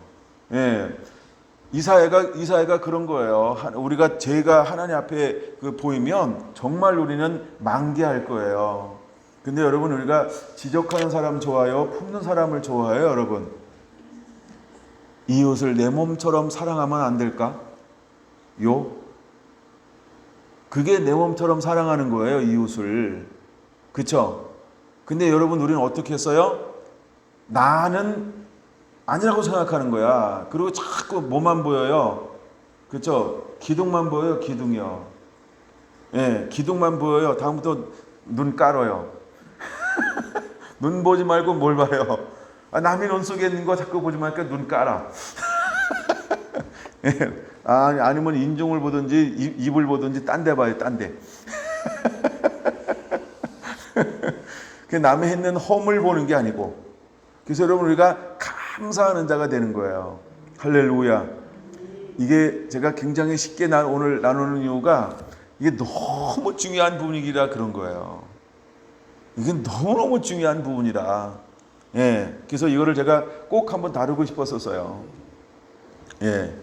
예. 이사야가 그런 거예요. 우리가 죄가 하나님 앞에 보이면 정말 우리는 만개할 거예요. 근데 여러분, 우리가 지적하는 사람 좋아요? 품는 사람을 좋아해요, 여러분? 이웃을 내 몸처럼 사랑하면 안 될까? 그게 내 몸처럼 사랑하는 거예요, 이웃을. 그쵸? 근데 여러분, 우리는 어떻게 했어요? 나는 아니라고 생각하는 거야. 그리고 자꾸 뭐만 보여요? 그쵸? 기둥만 보여요, 기둥이요. 예, 기둥만 보여요. 다음부터 눈 깔아요. 눈 보지 말고 뭘 봐요? 남이 눈 속에 있는 거 자꾸 보지 말고 눈 깔아. 예, 아니면 인중을 보든지 입을 보든지 딴 데 봐요, 딴 데. 남의 있는 허물 보는 게 아니고. 그래서 여러분, 우리가 감사하는 자가 되는 거예요. 할렐루야. 이게 제가 굉장히 쉽게 오늘 나누는 이유가 이게 너무 중요한 부분이라 그런 거예요. 이게 너무너무 중요한 부분이라. 예. 그래서 이거를 제가 꼭 한번 다루고 싶었었어요. 예.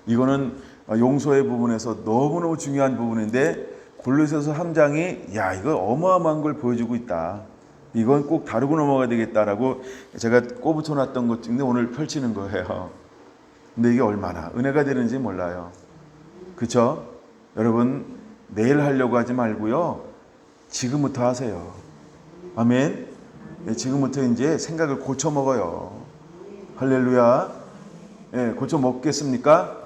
이거는 용서의 부분에서 너무너무 중요한 부분인데, 골로새서 3장이 이거 어마어마한 걸 보여주고 있다. 이건 꼭 다루고 넘어가야 되겠다라고 제가 꼽아놨던 것 중에 오늘 펼치는 거예요. 근데 이게 얼마나 은혜가 되는지 몰라요. 그쵸? 여러분, 내일 하려고 하지 말고요, 지금부터 하세요. 아멘. 지금부터 이제 생각을 고쳐 먹어요. 할렐루야. 예, 고쳐 먹겠습니까?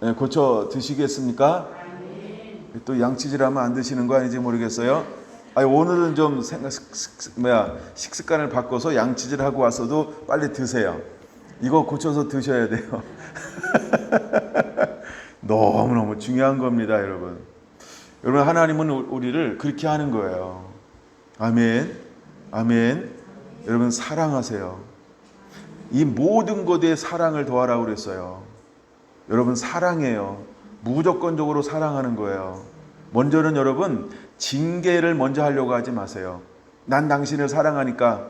예, 고쳐 드시겠습니까? 또 양치질하면 안 드시는 거 아닌지 모르겠어요. 오늘은 좀 식습관을 바꿔서 양치질하고 왔어도 빨리 드세요. 이거 고쳐서 드셔야 돼요. 너무너무 중요한 겁니다, 여러분. 여러분, 하나님은 우리를 그렇게 하는 거예요. 아멘. 아멘. 여러분, 사랑하세요. 이 모든 것에 사랑을 더하라고 그랬어요. 여러분, 사랑해요. 무조건적으로 사랑하는 거예요. 먼저는 여러분, 징계를 먼저 하려고 하지 마세요. 난 당신을 사랑하니까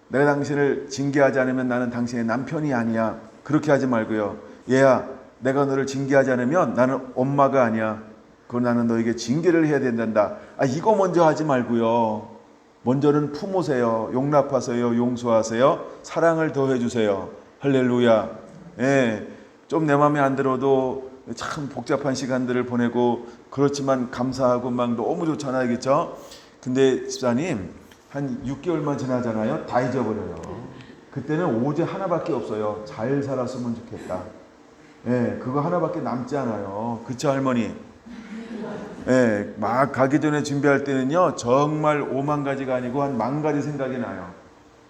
내가 당신을 징계하지 않으면 나는 당신의 남편이 아니야. 그렇게 하지 말고요. 얘야, 내가 너를 징계하지 않으면 나는 엄마가 아니야. 그럼 나는 너에게 징계를 해야 된단다. 이거 먼저 하지 말고요. 먼저는 품으세요. 용납하세요. 용서하세요. 사랑을 더해주세요. 할렐루야. 예, 좀 내 마음에 안 들어도 참 복잡한 시간들을 보내고 그렇지만 감사하고 막 너무 좋잖아요, 그렇죠? 근데 집사님, 한 6개월만 지나잖아요, 다 잊어버려요. 그때는 오직 하나밖에 없어요. 잘 살았으면 좋겠다. 예, 그거 하나밖에 남지 않아요. 그쵸, 할머니? 예, 막 가기 전에 준비할 때는요, 정말 5만 가지가 아니고 한 10,000가지 생각이 나요.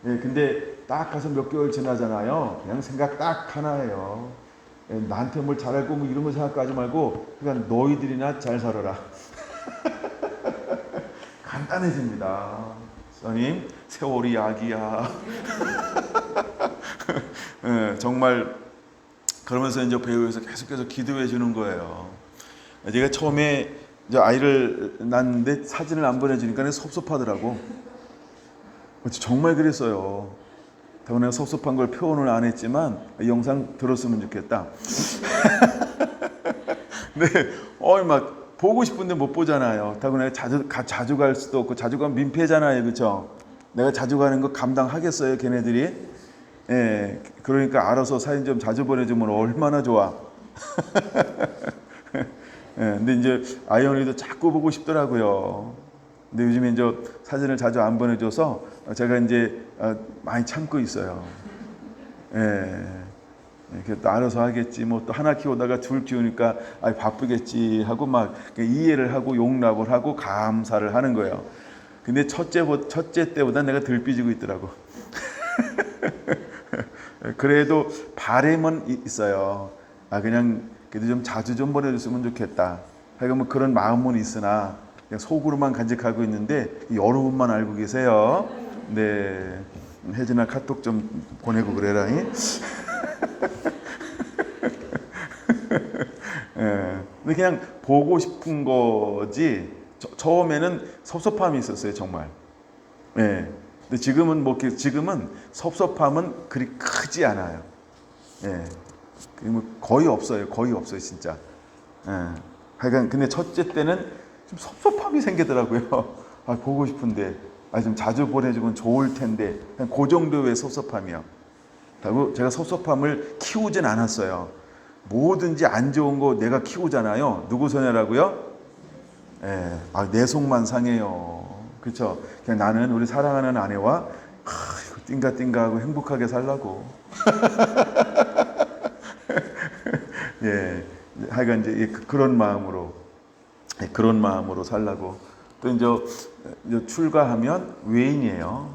예, 근데 딱 가서 몇 개월 지나잖아요. 그냥 생각 딱 하나예요. 나한테 뭘 잘할 거고 이런 거 생각하지 말고 그냥 너희들이나 잘 살아라. 간단해집니다. 선생님, 세월이 약이야. 네, 정말 그러면서 이제 배우에서 계속해서 기도해 주는 거예요. 제가 처음에 이제 아이를 낳는데 사진을 안 보내주니까 섭섭하더라고. 정말 그랬어요. 내가 섭섭한 걸 표현을 안 했지만 이 영상 들었으면 좋겠다. 네, 막 보고 싶은데 못 보잖아요. 다고 내가 자주 갈 수도 없고, 자주 가면 민폐잖아요, 그렇죠? 내가 자주 가는 거 감당하겠어요, 걔네들이? 예, 그러니까 알아서 사진 좀 자주 보내주면 얼마나 좋아. 예, 근데 이제 아이언이도 자꾸 보고 싶더라고요. 근데 요즘에 이제 사진을 자주 안 보내줘서 제가 이제 많이 참고 있어요. 예. 이렇게 또 알아서 하겠지. 뭐 또 하나 키우다가 둘 키우니까 바쁘겠지 하고 막 이해를 하고 용납을 하고 감사를 하는 거예요. 근데 첫째 때보다 내가 덜 삐지고 있더라고. 그래도 바람은 있어요. 그냥 그래도 좀 자주 좀 보내줬으면 좋겠다. 하여간 뭐 그런 마음은 있으나 그냥 속으로만 간직하고 있는데 여러분만 알고 계세요. 네, 혜진아 카톡 좀 보내고 그래라. 예, 근데 그냥 보고 싶은 거지. 처음에는 섭섭함이 있었어요, 정말. 예. 근데 지금은 지금은 섭섭함은 그리 크지 않아요. 예. 거의 없어요, 거의 없어요, 진짜. 예. 하여간 근데 첫째 때는 좀 섭섭함이 생기더라고요. 아, 보고 싶은데, 좀 자주 보내주면 좋을 텐데, 그냥 그 정도의 섭섭함이요. 그리고 제가 섭섭함을 키우진 않았어요. 뭐든지 안 좋은 거 내가 키우잖아요. 누구 손해라고요? 예, 내 속만 상해요. 그렇죠? 그냥 나는 우리 사랑하는 아내와 띵가띵가하고 행복하게 살라고. 예, 하여간 이제 그런 마음으로 살라고. 또 이제 출가하면 외인이에요.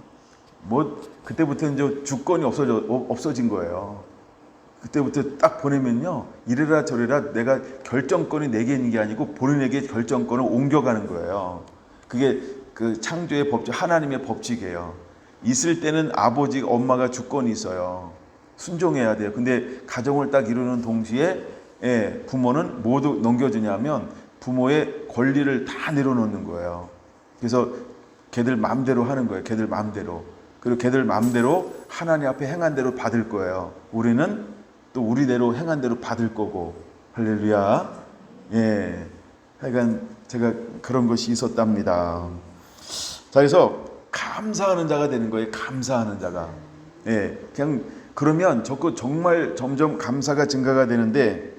뭐 그때부터 이제 주권이 없어진 거예요. 그때부터 딱 보내면요, 이래라 저래라 내가 결정권이 내게 있는 게 아니고 본인에게 결정권을 옮겨가는 거예요. 그게 그 창조의 법칙, 하나님의 법칙이에요. 있을 때는 아버지, 엄마가 주권이 있어요. 순종해야 돼요. 근데 가정을 딱 이루는 동시에 부모는 모두 넘겨주냐면 부모의 권리를 다 내려놓는 거예요. 그래서 걔들 마음대로 하는 거예요. 걔들 마음대로. 그리고 걔들 마음대로 하나님 앞에 행한 대로 받을 거예요. 우리는 또 우리대로 행한 대로 받을 거고. 할렐루야. 예. 하여간 제가 그런 것이 있었답니다. 자, 그래서 감사하는 자가 되는 거예요. 감사하는 자가. 예. 그냥 그러면 정말 점점 감사가 증가가 되는데,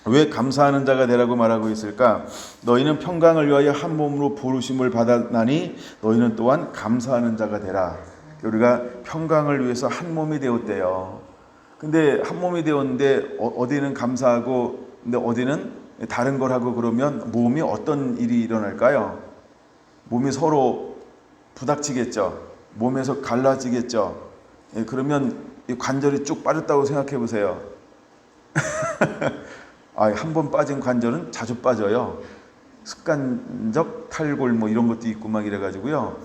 왜 감사하는 자가 되라고 말하고 있을까? 너희는 평강을 위하여 한 몸으로 부르심을 받았나니 너희는 또한 감사하는 자가 되라. 우리가 평강을 위해서 한 몸이 되었대요. 근데 한 몸이 되었는데 어디는 감사하고 근데 어디는 다른 걸 하고 그러면 몸이 어떤 일이 일어날까요? 몸이 서로 부닥치겠죠. 몸에서 갈라지겠죠. 그러면 이 관절이 쭉 빠졌다고 생각해 보세요. 한 번 빠진 관절은 자주 빠져요. 습관적 탈골 뭐 이런 것도 있고 막 이래가지고요.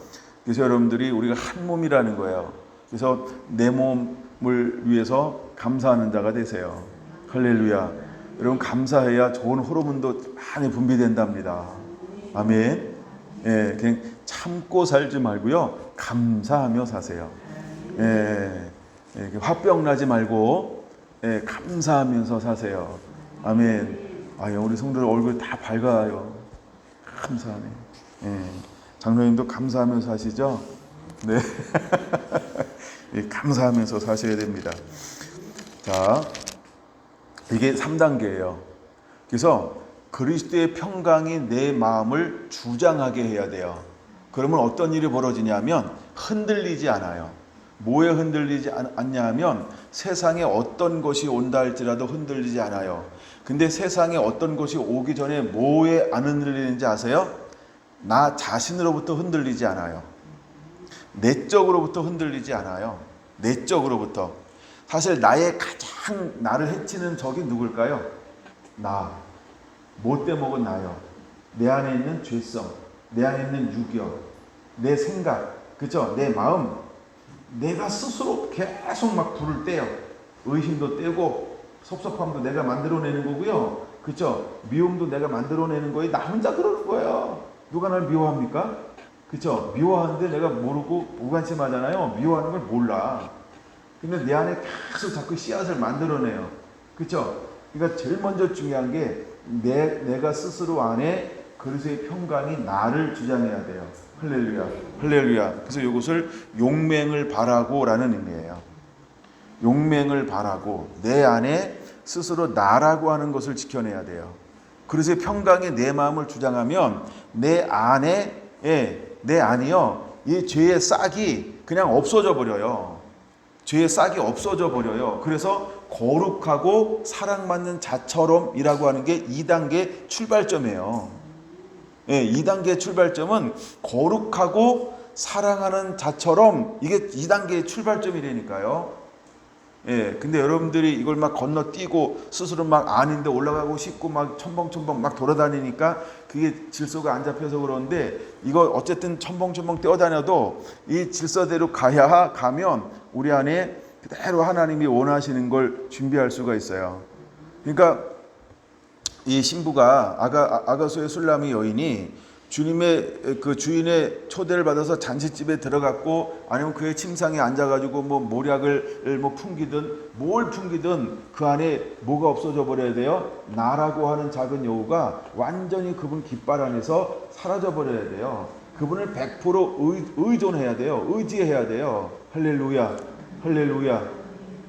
그래서 여러분들이 우리가 한 몸이라는 거예요. 그래서 내 몸을 위해서 감사하는 자가 되세요. 할렐루야. 여러분 감사해야 좋은 호르몬도 많이 분비된답니다. 아멘. 예, 그냥 참고 살지 말고요. 감사하며 사세요. 화병 나지 말고 감사하면서 사세요. 아멘. 우리 성도들 얼굴 다 밝아요. 감사하네. 장로님도 감사하면서 사시죠? 네. 감사하면서 사셔야 됩니다. 자, 이게 3단계예요. 그래서 그리스도의 평강이 내 마음을 주장하게 해야 돼요. 그러면 어떤 일이 벌어지냐면 흔들리지 않아요. 뭐에 흔들리지 않냐면 세상에 어떤 것이 온다 할지라도 흔들리지 않아요. 근데 세상에 어떤 것이 오기 전에 뭐에 안 흔들리는지 아세요? 나 자신으로부터 흔들리지 않아요. 내적으로부터 흔들리지 않아요. 내적으로부터. 사실 나의 가장 나를 해치는 적이 누굴까요? 나. 못돼 먹은 나요. 내 안에 있는 죄성, 내 안에 있는 유격, 내 생각, 그죠? 내 마음. 내가 스스로 계속 막 불을 떼요. 의심도 떼고 섭섭함도 내가 만들어내는 거고요. 그죠? 미움도 내가 만들어내는 거예요. 나 혼자 그러는 거예요. 누가 날 미워합니까? 그죠? 미워하는데 내가 모르고 무관심하잖아요. 미워하는 걸 몰라. 근데 내 안에 계속 자꾸 씨앗을 만들어내요. 그죠? 그러니까 제일 먼저 중요한 게 내가 스스로 안에 그리스도의 평강이 나를 주장해야 돼요. 할렐루야. 할렐루야. 그래서 이것을 용맹을 바라고 라는 의미예요. 용맹을 바라고 내 안에 스스로 나라고 하는 것을 지켜내야 돼요. 그리스도의 평강이 내 마음을 주장하면 내 안이요. 이 죄의 싹이 그냥 없어져 버려요. 죄의 싹이 없어져 버려요. 그래서 거룩하고 사랑받는 자처럼이라고 하는 게 2단계 출발점이에요. 2단계 출발점은 거룩하고 사랑하는 자처럼, 이게 2단계의 출발점이라니까요. 예, 근데 여러분들이 이걸 막 건너뛰고 스스로 막 아닌데 올라가고 싶고 막 첨벙첨벙 막 돌아다니니까 그게 질서가 안 잡혀서 그러는데, 이거 어쨌든 첨벙첨벙 뛰어다녀도 이 질서대로 가면 우리 안에 그대로 하나님이 원하시는 걸 준비할 수가 있어요. 그러니까 이 신부가 아가수의 술람이 여인이 주님의 그 주인의 초대를 받아서 잔치집에 들어갔고, 아니면 그의 침상에 앉아가지고 뭐 모략을 뭐 풍기든 뭘 풍기든 그 안에 뭐가 없어져 버려야 돼요? 나라고 하는 작은 여우가 완전히 그분 깃발 안에서 사라져 버려야 돼요. 그분을 100% 의존해야 돼요. 의지해야 돼요. 할렐루야, 할렐루야.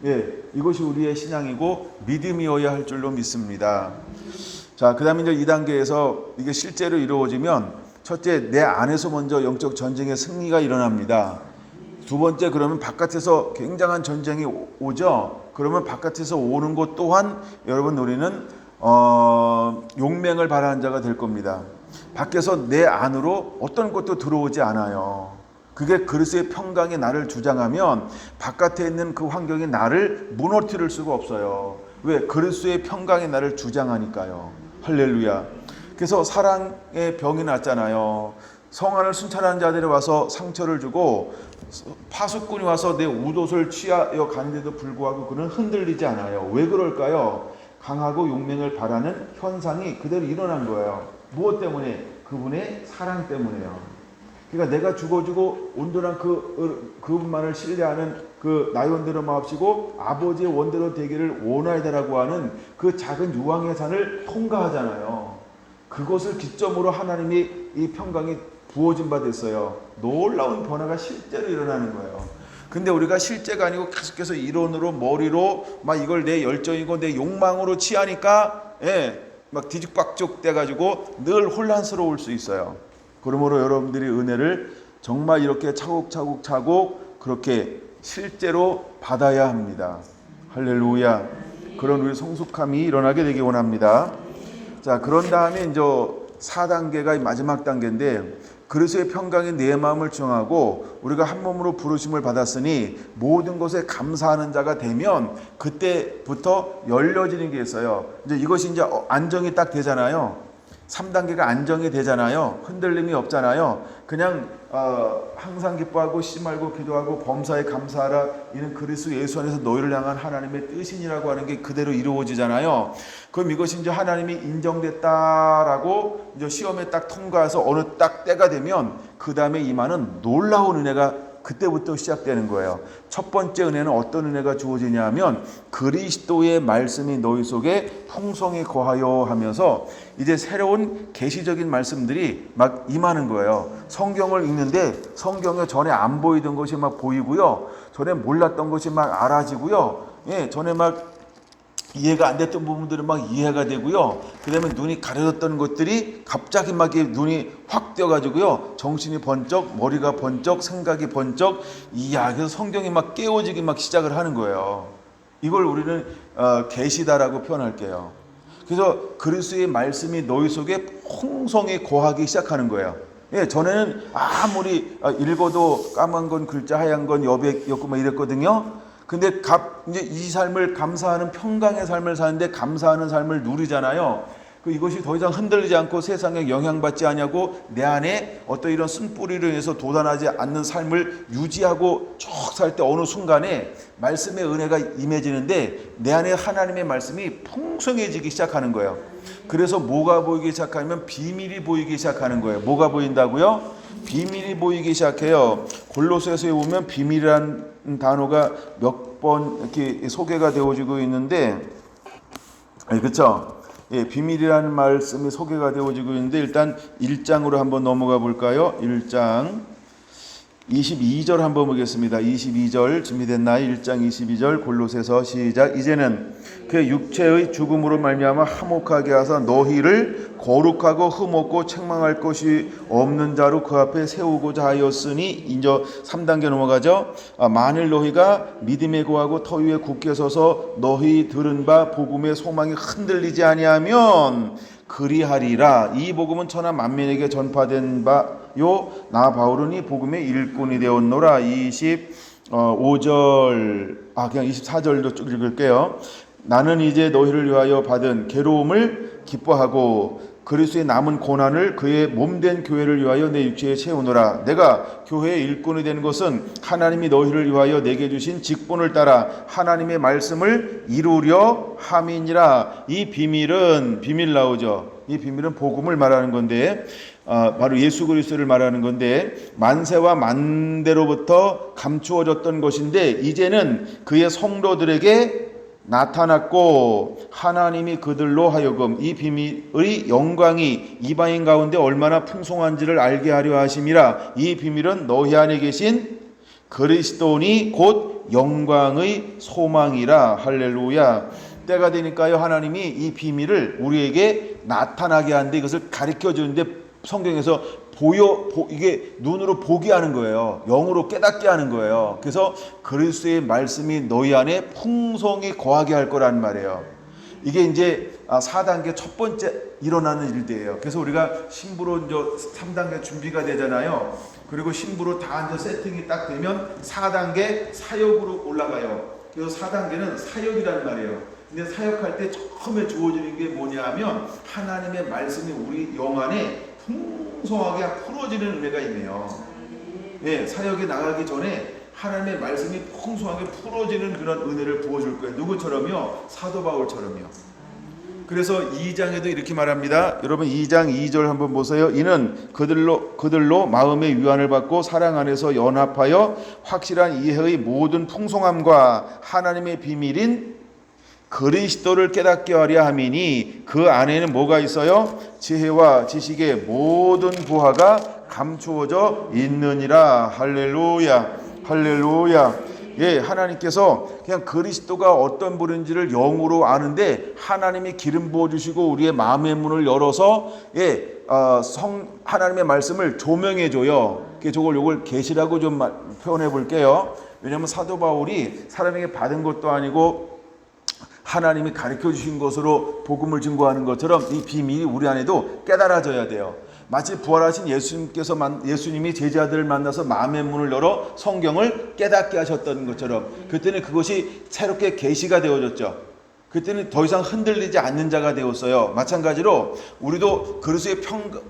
예, 이것이 우리의 신앙이고 믿음이어야 할 줄로 믿습니다. 자, 그 다음에 이제 2단계에서 이게 실제로 이루어지면, 첫째, 내 안에서 먼저 영적 전쟁의 승리가 일어납니다. 두 번째, 그러면 바깥에서 굉장한 전쟁이 오죠. 그러면 바깥에서 오는 것 또한 여러분 우리는 용맹을 발하는 자가 될 겁니다. 밖에서 내 안으로 어떤 것도 들어오지 않아요. 그게 그리스도의 평강이 나를 주장하면 바깥에 있는 그 환경이 나를 무너뜨릴 수가 없어요. 왜? 그리스도의 평강이 나를 주장하니까요. 할렐루야. 그래서 사랑의 병이 났잖아요. 성 안을 순찰하는 자들이 와서 상처를 주고 파수꾼이 와서 내 웃옷을 취하여 가는데도 불구하고 그는 흔들리지 않아요. 왜 그럴까요? 강하고 용맹을 바라는 현상이 그대로 일어난 거예요. 무엇 때문에? 그분의 사랑 때문에요. 그러니까 내가 죽어주고 온전한 그분만을 신뢰하는 그 나의 원대로 마옵시고 아버지의 원대로 되기를 원하이다라고 하는 그 작은 유황의 산을 통과하잖아요. 그것을 기점으로 하나님이 이 평강이 부어진 바 됐어요. 놀라운 변화가 실제로 일어나는 거예요. 근데 우리가 실제가 아니고 계속해서 이론으로 머리로 막 이걸 내 열정이고 내 욕망으로 취하니까 막 뒤죽박죽 돼가지고 늘 혼란스러울 수 있어요. 그러므로 여러분들이 은혜를 정말 이렇게 차곡차곡 그렇게 실제로 받아야 합니다. 할렐루야. 그런 우리 성숙함이 일어나게 되기 원합니다. 자, 그런 다음에 이제 4단계가 마지막 단계인데, 그리스도의 평강이 내 마음을 정하고 우리가 한 몸으로 부르심을 받았으니 모든 것에 감사하는 자가 되면 그때부터 열려지는 게 있어요. 이제 이것이 이제 안정이 딱 되잖아요. 3단계가 안정이 되잖아요. 흔들림이 없잖아요. 그냥 항상 기뻐하고 쉬지 말고 기도하고 범사에 감사하라. 이는 그리스도 예수 안에서 너희를 향한 하나님의 뜻이니라고 하는 게 그대로 이루어지잖아요. 그럼 이것이 이제 하나님이 인정됐다라고 이제 시험에 딱 통과해서 어느 딱 때가 되면 그 다음에 임하는 놀라운 은혜가 그때부터 시작되는 거예요. 첫 번째 은혜는 어떤 은혜가 주어지냐 하면 그리스도의 말씀이 너희 속에 풍성히 거하여 하면서 이제 새로운 계시적인 말씀들이 막 임하는 거예요. 성경을 읽는데 성경에 전에 안 보이던 것이 막 보이고요. 전에 몰랐던 것이 막 알아지고요. 전에 막 이해가 안 됐던 부분들은 막 이해가 되고요. 그 다음에 눈이 가려졌던 것들이 갑자기 막 눈이 확 띄어가지고요. 정신이 번쩍, 머리가 번쩍, 생각이 번쩍, 그래서 성경이 막 깨워지기 막 시작을 하는 거예요. 이걸 우리는 계시다라고 표현할게요. 그래서 그리스도의 말씀이 너희 속에 풍성히 거하기 시작하는 거예요. 전에는 아무리 읽어도 까만 건 글자, 하얀 건 여백이었고 막 이랬거든요. 근데 이제 이 삶을 감사하는 평강의 삶을 사는데 감사하는 삶을 누리잖아요. 이것이 더 이상 흔들리지 않고 세상에 영향받지 않냐고 내 안에 어떤 이런 쓴뿌리로 인해서 도단하지 않는 삶을 유지하고 쭉 살 때 어느 순간에 말씀의 은혜가 임해지는데 내 안에 하나님의 말씀이 풍성해지기 시작하는 거예요. 그래서 뭐가 보이기 시작하면 비밀이 보이기 시작하는 거예요. 뭐가 보인다고요? 비밀이 보이기 시작해요. 골로새서에 보면 비밀이라는 단어가 몇 번 이렇게 소개가 되어지고 있는데, 그렇죠? 비밀이라는 말씀이 소개가 되어지고 있는데 일단 1장으로 한번 넘어가 볼까요? 1장 22절 한번 보겠습니다. 22절 준비됐나요? 1장 22절 골로새서 시작. 이제는 그의 육체의 죽음으로 말미암아 화목하게 하사 너희를 거룩하고 흠없고 책망할 것이 없는 자로 그 앞에 세우고자 하였으니, 이제 3단계 넘어가죠. 만일 너희가 믿음에 거하고 터 위에 굳게 서서 너희 들은 바 복음의 소망이 흔들리지 아니하면 그리하리라. 이 복음은 천하 만민에게 전파된 바요 나 바울은 이 복음의 일꾼이 되었노라. 23절 5절, 그냥 24절도 쭉 읽을게요. 나는 이제 너희를 위하여 받은 괴로움을 기뻐하고 그리스도의 남은 고난을 그의 몸된 교회를 위하여 내 육체에 채우노라. 내가 교회의 일꾼이 되는 것은 하나님이 너희를 위하여 내게 주신 직분을 따라 하나님의 말씀을 이루려 함이니라. 이 비밀은, 비밀 나오죠. 이 비밀은 복음을 말하는 건데, 바로 예수 그리스도를 말하는 건데, 만세와 만대로부터 감추어졌던 것인데 이제는 그의 성도들에게 나타났고 하나님이 그들로 하여금 이 비밀의 영광이 이방인 가운데 얼마나 풍성한지를 알게 하려 하심이라. 이 비밀은 너희 안에 계신 그리스도니 곧 영광의 소망이라. 할렐루야. 때가 되니까요, 하나님이 이 비밀을 우리에게 나타나게 하는데, 이것을 가르쳐 주는데 성경에서 이게 눈으로 보게 하는 거예요. 영으로 깨닫게 하는 거예요. 그래서 그리스도의 말씀이 너희 안에 풍성히 거하게 할 거란 말이에요. 이게 이제 4단계 첫 번째 일어나는 일들이에요. 그래서 우리가 신부로 이제 3단계 준비가 되잖아요. 그리고 신부로 다 이제 세팅이 딱 되면 4단계 사역으로 올라가요. 그래서 4단계는 사역이란 말이에요. 근데 사역할 때 처음에 주어지는 게 뭐냐면 하나님의 말씀이 우리 영 안에 풍성하게 풀어지는 은혜가 있네요. 예, 사역에 나가기 전에 하나님의 말씀이 풍성하게 풀어지는 그런 은혜를 부어줄 거예요. 누구처럼요? 사도 바울처럼요. 그래서 2장에도 이렇게 말합니다. 여러분 2장 2절 한번 보세요. 이는 그들로 마음의 위안을 받고 사랑 안에서 연합하여 확실한 이해의 모든 풍성함과 하나님의 비밀인 그리스도를 깨닫게 하려 함이니 그 안에는 뭐가 있어요? 지혜와 지식의 모든 부하가 감추어져 있느니라. 할렐루야. 할렐루야. 예, 하나님께서 그냥 그리스도가 어떤 분인지를 영으로 아는데 하나님이 기름 부어주시고 우리의 마음의 문을 열어서 하나님의 말씀을 조명해줘요. 요걸 계시라고 좀 표현해 볼게요. 왜냐하면 사도 바울이 사람에게 받은 것도 아니고 하나님이 가르쳐 주신 것으로 복음을 증거하는 것처럼 이 비밀이 우리 안에도 깨달아져야 돼요. 마치 부활하신 예수님이 제자들을 만나서 마음의 문을 열어 성경을 깨닫게 하셨던 것처럼 그때는 그것이 새롭게 계시가 되어졌죠. 그때는 더 이상 흔들리지 않는 자가 되었어요. 마찬가지로 우리도 그리스도의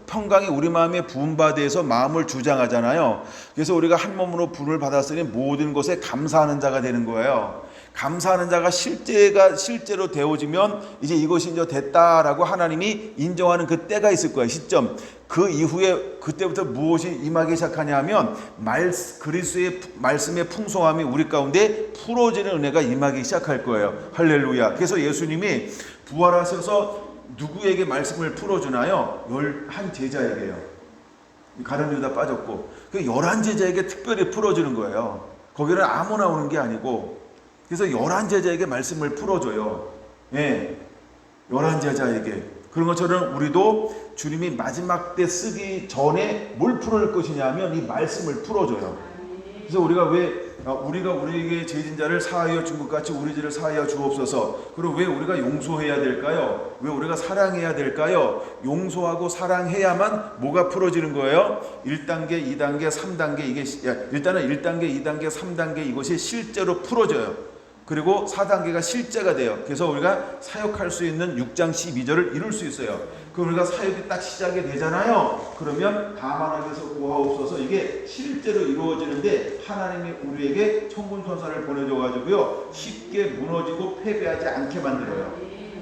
평강이 우리 마음에 부은 바에 대해서 마음을 주장하잖아요. 그래서 우리가 한 몸으로 부름을 받았으니 모든 것에 감사하는 자가 되는 거예요. 감사하는 자가 실제로 되어지면 이제 이것이 이제 됐다라고 하나님이 인정하는 그 때가 있을 거예요. 시점. 그 이후에 그때부터 무엇이 임하기 시작하냐 하면 그리스도의 말씀의 풍성함이 우리 가운데 풀어지는 은혜가 임하기 시작할 거예요. 할렐루야. 그래서 예수님이 부활하셔서 누구에게 말씀을 풀어주나요? 11제자에게요. 가룟 유다 빠졌고 그 11제자에게 특별히 풀어주는 거예요. 거기는 아무나 오는 게 아니고 그래서 11제자에게 말씀을 풀어줘요. 예, 11제자에게. 그런 것처럼 우리도 주님이 마지막 때 쓰기 전에 뭘 풀어줄 것이냐 하면 이 말씀을 풀어줘요. 그래서 우리가 우리에게 죄진 자를 사하여 준 것 같이 우리 죄를 사하여 주옵소서. 그리고 왜 우리가 용서해야 될까요? 왜 우리가 사랑해야 될까요? 용서하고 사랑해야만 뭐가 풀어지는 거예요? 1단계, 2단계, 3단계 일단은 1단계, 2단계, 3단계 이것이 실제로 풀어져요. 그리고 4단계가 실제가 돼요. 그래서 우리가 사역할 수 있는 6장 12절을 이룰 수 있어요. 그럼 우리가 사역이 딱 시작이 되잖아요. 그러면 다만 하게서 구하옵소서 이게 실제로 이루어지는데 하나님이 우리에게 천군천사를 보내줘가지고요 쉽게 무너지고 패배하지 않게 만들어요.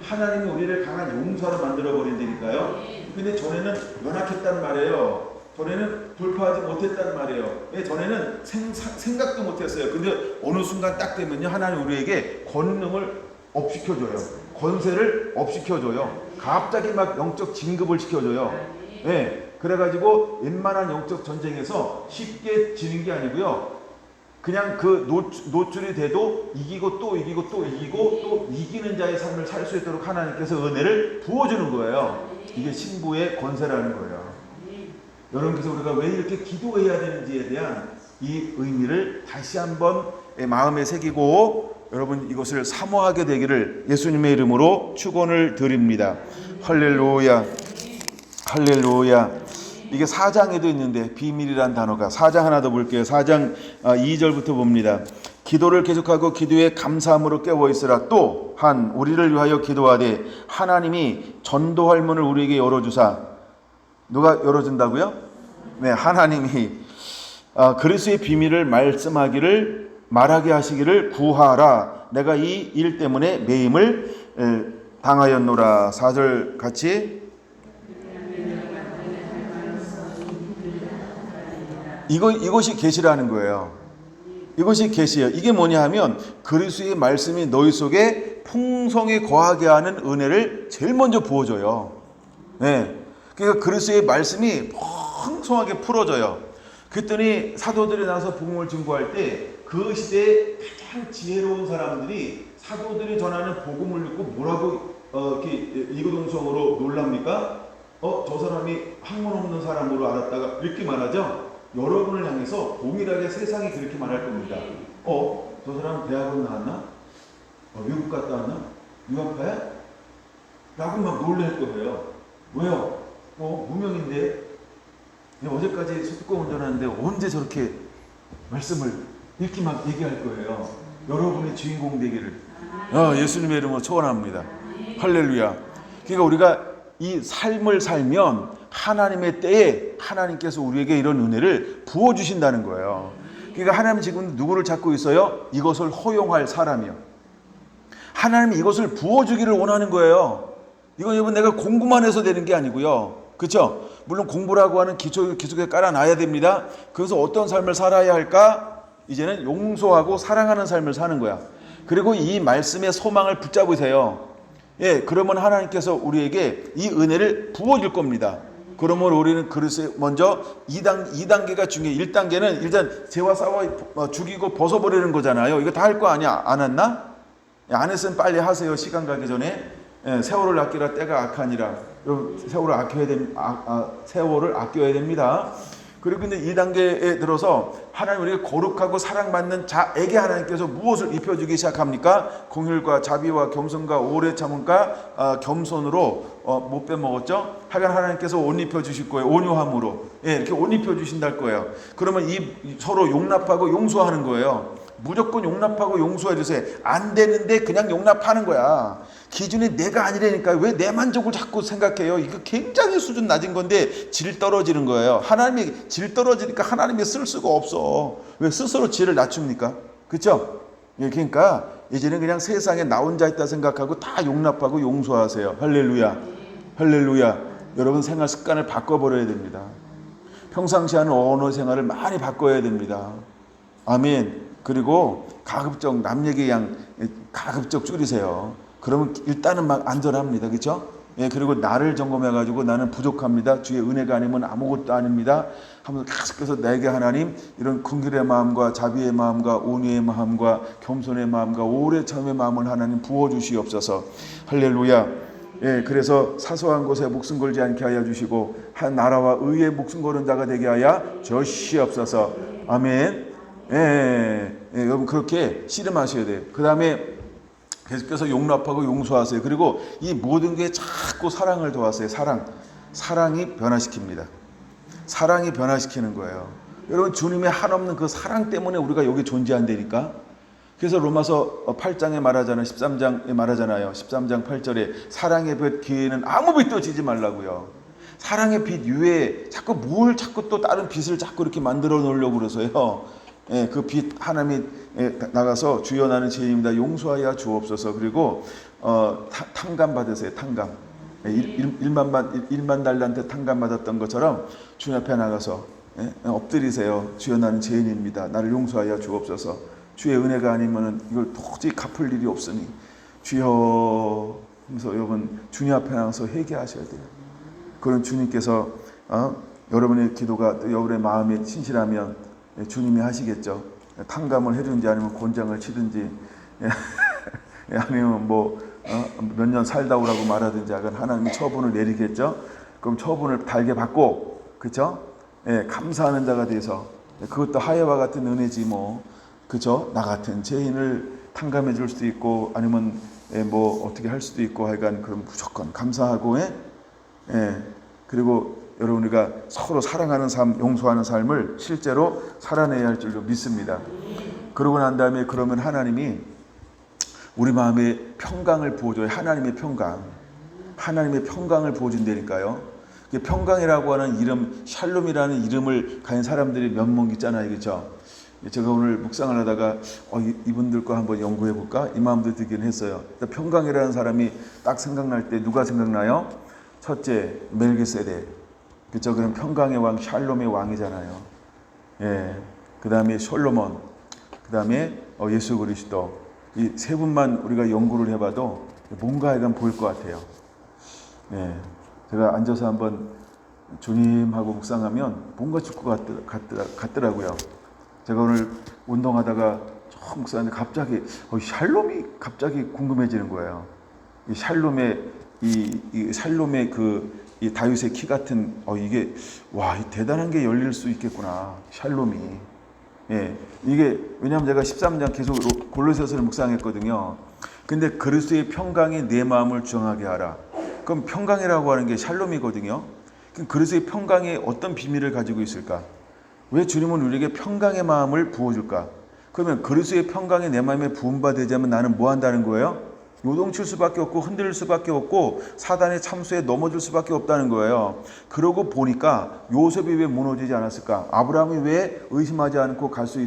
하나님이 우리를 강한 용사로 만들어버린다니까요. 근데 전에는 연약했단 말이에요. 전에는 돌파하지 못했단 말이에요. 전에는 생각도 못했어요. 근데 어느 순간 딱 되면요 하나님 우리에게 권능을 업시켜줘요. 권세를 업시켜줘요. 갑자기 막 영적 진급을 시켜줘요. 그래가지고 웬만한 영적 전쟁에서 쉽게 지는 게 아니고요. 그냥 그 노출이 돼도 이기고 또 이기고 또 이기고 또 이기는 자의 삶을 살 수 있도록 하나님께서 은혜를 부어주는 거예요. 이게 신부의 권세라는 거예요. 여러분, 그래서 우리가 왜 이렇게 기도해야 되는지에 대한 이 의미를 다시 한번 마음에 새기고 여러분 이것을 사모하게 되기를 예수님의 이름으로 축원을 드립니다. 할렐루야. 할렐루야. 이게 4장에도 있는데 비밀이란 단어가 4장 하나 더 볼게요. 4장 2절부터 봅니다. 기도를 계속하고 기도에 감사함으로 깨어 있으라. 또한 우리를 위하여 기도하되 하나님이 전도할 문을 우리에게 열어주사. 누가 열어준다고요? 네, 하나님이 그리스도의 비밀을 말하게 하시기를 구하라. 내가 이 일 때문에 매임을 당하였노라. 4절 같이. 이것이 계시라는 거예요. 이것이 계시예요. 이게 뭐냐 하면 그리스도의 말씀이 너희 속에 풍성히 거하게 하는 은혜를 제일 먼저 부어줘요. 네. 그러니까 그리스도의 말씀이 풍성하게 풀어져요. 그랬더니 사도들이 나서 복음을 증거할 때 그 시대에 가장 지혜로운 사람들이 사도들이 전하는 복음을 듣고 뭐라고 이렇게 이구동성으로 놀랍니까? 저 사람이 학문 없는 사람으로 알았다가 이렇게 말하죠. 여러분을 향해서 동일하게 세상이 그렇게 말할 겁니다. 저 사람 대학원 나왔나? 미국 갔다 왔나? 유학파야? 라고 막 놀랄 거예요. 왜요? 무명인데 어제까지 수도권 운전하는데 언제 저렇게 말씀을 이렇게 막 얘기할 거예요. 여러분의 주인공 되기를 예수님의 이름으로 초원합니다. 할렐루야. 그러니까 우리가 이 삶을 살면 하나님의 때에 하나님께서 우리에게 이런 은혜를 부어주신다는 거예요. 그러니까 하나님은 지금 누구를 찾고 있어요? 이것을 허용할 사람이요. 하나님이 이것을 부어주기를 원하는 거예요. 이건 여러분 내가 공부만 해서 되는 게 아니고요. 그렇죠? 물론 공부라고 하는 기초에 깔아놔야 됩니다. 그래서 어떤 삶을 살아야 할까? 이제는 용서하고 사랑하는 삶을 사는 거야. 그리고 이 말씀의 소망을 붙잡으세요. 그러면 하나님께서 우리에게 이 은혜를 부어줄 겁니다. 그러면 우리는 그릇에 먼저 2단계가 중요해. 1단계는 일단 죄와 싸워 죽이고 벗어버리는 거잖아요. 이거 다 할 거 아니야? 안 했나? 안 했으면 빨리 하세요. 시간 가기 전에. 세월을 아끼라 때가 악하니라. 세월을 아껴야 됩니다. 그리고 근데 2단계에 들어서 하나님 우리가 거룩하고 사랑받는 자에게 하나님께서 무엇을 입혀주기 시작합니까? 공율과 자비와 겸손과 오래 참음과 겸손으로 못 빼먹었죠? 하여간 하나님께서 옷 입혀주실 거예요. 온유함으로. 이렇게 옷 입혀주신다는 거예요. 그러면 서로 용납하고 용서하는 거예요. 무조건 용납하고 용서해 주세요. 안 되는데 그냥 용납하는 거야. 기준이 내가 아니라니까 왜 내 만족을 자꾸 생각해요? 이거 굉장히 수준 낮은 건데 질 떨어지는 거예요. 하나님이 질 떨어지니까 하나님이 쓸 수가 없어. 왜 스스로 질을 낮춥니까? 그렇죠? 그러니까 이제는 그냥 세상에 나 혼자 있다 생각하고 다 용납하고 용서하세요. 할렐루야. 할렐루야. 여러분 생활 습관을 바꿔버려야 됩니다. 평상시 하는 언어 생활을 많이 바꿔야 됩니다. 아멘. 그리고 가급적 남 얘기 가급적 줄이세요. 그러면 일단은 막 안전합니다. 그렇죠? 그리고 나를 점검해가지고 나는 부족합니다. 주의 은혜가 아니면 아무것도 아닙니다. 하면서 계속해서 내게 하나님 이런 긍휼의 마음과 자비의 마음과 온유의 마음과 겸손의 마음과 오래 참의 마음을 하나님 부어주시옵소서. 할렐루야. 그래서 사소한 것에 목숨 걸지 않게 하여 주시고 한 나라와 의에 목숨 거는 자가 되게 하여 주시옵소서. 아멘. 여러분 그렇게 씨름하셔야 돼요. 그 다음에 계속해서 용납하고 용서하세요. 그리고 이 모든 게 자꾸 사랑을 도와세요. 사랑이 변화시킵니다. 사랑이 변화시키는 거예요. 여러분 주님의 한없는 그 사랑 때문에 우리가 여기 존재한다니까. 그래서 로마서 8장에 말하잖아요. 13장에 말하잖아요. 13장 8절에 사랑의 빛 기회에는 아무 빛도 지지 말라고요. 사랑의 빛 위에 자꾸 또 다른 빛을 자꾸 이렇게 만들어 놓으려고 그러서요. 그 빛 하나님이 나가서 주여 나는 죄인입니다. 용서하여 주옵소서. 그리고 탕감 받으세요. 탕감. 1만 달란트 탕감 받았던 것처럼 주님 앞에 나가서 엎드리세요. 주여 나는 죄인입니다. 나를 용서하여 주옵소서. 주의 은혜가 아니면은 이걸 도저히 갚을 일이 없으니 주여 하면서 여러분 주님 앞에 나가서 회개하셔야 돼요. 그런 주님께서 여러분의 기도가 여러분의 마음에 신실하면 주님이 하시겠죠. 탕감을 해주든지 아니면 곤장을 치든지 아니면 몇 년 살다 오라고 말하든지 하건 하나님이 처분을 내리겠죠. 그럼 처분을 달게 받고 그렇죠? 감사하는 자가 돼서 그것도 하야와 같은 은혜지 그렇죠? 나 같은 죄인을 탕감해 줄 수도 있고 아니면 어떻게 할 수도 있고 하여간 그럼 무조건 감사하고 그리고 여러분 우리가 서로 사랑하는 삶, 용서하는 삶을 실제로 살아내야 할 줄로 믿습니다. 그러고 난 다음에 그러면 하나님이 우리 마음에 평강을 부어줘요. 하나님의 평강. 하나님의 평강을 부어준다니까요. 평강이라고 하는 이름, 샬롬이라는 이름을 가진 사람들이 몇 명 있잖아요. 그렇죠? 제가 오늘 묵상을 하다가 이분들과 한번 연구해 볼까? 이 마음도 들긴 했어요. 평강이라는 사람이 딱 생각날 때 누가 생각나요? 첫째, 멜기세덱. 그렇죠? 그럼 평강의 왕, 샬롬의 왕이잖아요. 예. 그 다음에 솔로몬. 그 다음에 예수 그리스도. 이 세 분만 우리가 연구를 해봐도 뭔가 약간 보일 것 같아요. 예. 제가 앉아서 한번 주님하고 묵상하면 뭔가 줄 것 같더라고요. 제가 오늘 운동하다가 좀 묵상하는데 갑자기 샬롬이 갑자기 궁금해지는 거예요. 이 샬롬의 이 샬롬의 이 다윗의 키 같은 이게 와 대단한 게 열릴 수 있겠구나. 샬롬이. 예. 이게 왜냐하면 제가 13장 계속 골로새서를 묵상했거든요. 근데 그리스도의 평강이 내 마음을 주장하게 하라. 그럼 평강이라고 하는 게 샬롬이거든요. 그럼 그리스도의 평강이 어떤 비밀을 가지고 있을까? 왜 주님은 우리에게 평강의 마음을 부어줄까? 그러면 그리스도의 평강이 내 마음에 부음받으자면 나는 뭐 한다는 거예요? 요동칠 수밖에 없고 흔들릴 수밖에 없고 사단의 참수에 넘어질 수밖에 없다는 거예요. 그러고 보니까 요셉이 왜 무너지지 않았을까? 아브라함이 왜 의심하지 않고 갈 수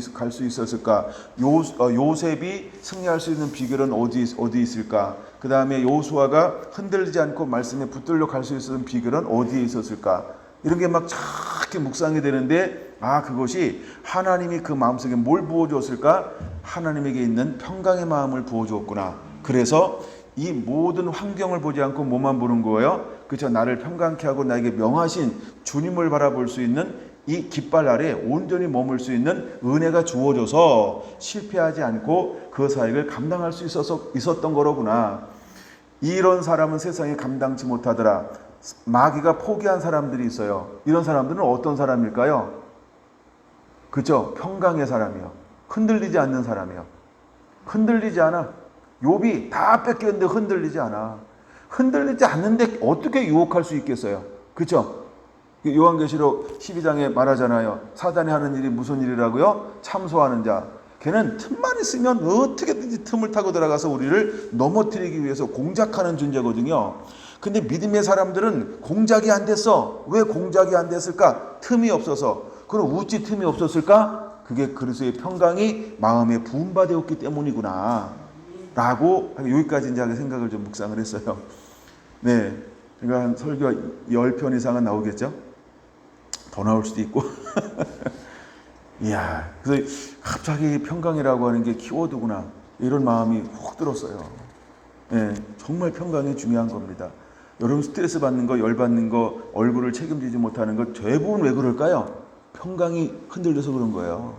있었을까? 요셉이 승리할 수 있는 비결은 어디 있을까? 그 다음에 여호수아가 흔들리지 않고 말씀에 붙들려 갈 수 있었던 비결은 어디에 있었을까? 이런 게 막 착히 묵상이 되는데 그것이 하나님이 그 마음속에 뭘 부어주었을까? 하나님에게 있는 평강의 마음을 부어주었구나. 그래서 이 모든 환경을 보지 않고 뭐만 보는 거예요? 그렇죠? 나를 평강케 하고 나에게 명하신 주님을 바라볼 수 있는 이 깃발 아래 온전히 머물 수 있는 은혜가 주어져서 실패하지 않고 그 사역을 감당할 수 있었던 거로구나. 이런 사람은 세상에 감당치 못하더라. 마귀가 포기한 사람들이 있어요. 이런 사람들은 어떤 사람일까요? 그렇죠? 평강의 사람이요. 흔들리지 않는 사람이요. 흔들리지 않아. 욥이 다 뺏겼는데 흔들리지 않아. 흔들리지 않는데 어떻게 유혹할 수 있겠어요? 그렇죠? 요한계시록 12장에 말하잖아요. 사단이 하는 일이 무슨 일이라고요? 참소하는 자. 걔는 틈만 있으면 어떻게든지 틈을 타고 들어가서 우리를 넘어뜨리기 위해서 공작하는 존재거든요. 근데 믿음의 사람들은 공작이 안 됐어. 왜 공작이 안 됐을까? 틈이 없어서. 그럼 어찌 틈이 없었을까? 그게 그리스도의 평강이 마음에 부음받았기 때문이구나. 라고 여기까지 이제 생각을 좀 묵상을 했어요. 네. 그러니까 한 설교가 10편 이상은 나오겠죠? 더 나올 수도 있고. 이야. 그래서 갑자기 평강이라고 하는 게 키워드구나. 이런 마음이 훅 들었어요. 네. 정말 평강이 중요한 겁니다. 여러분 스트레스 받는 거, 열 받는 거, 얼굴을 책임지지 못하는 거 대부분 왜 그럴까요? 평강이 흔들려서 그런 거예요.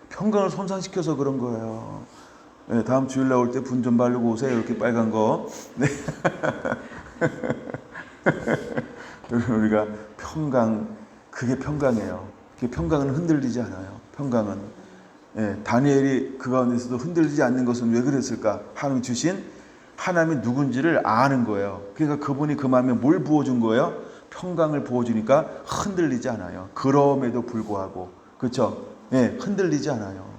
평강을 손상시켜서 그런 거예요. 네, 다음 주일 나올 때 분 좀 바르고 오세요. 이렇게 빨간 거. 네. 우리가 평강, 그게 평강이에요. 그게 평강은 흔들리지 않아요. 평강은. 네, 다니엘이 그 가운데서도 흔들리지 않는 것은 왜 그랬을까? 하나님 주신 하나님이 누군지를 아는 거예요. 그러니까 그분이 그 마음에 뭘 부어준 거예요? 평강을 부어주니까 흔들리지 않아요. 그럼에도 불구하고. 그렇죠? 네, 흔들리지 않아요.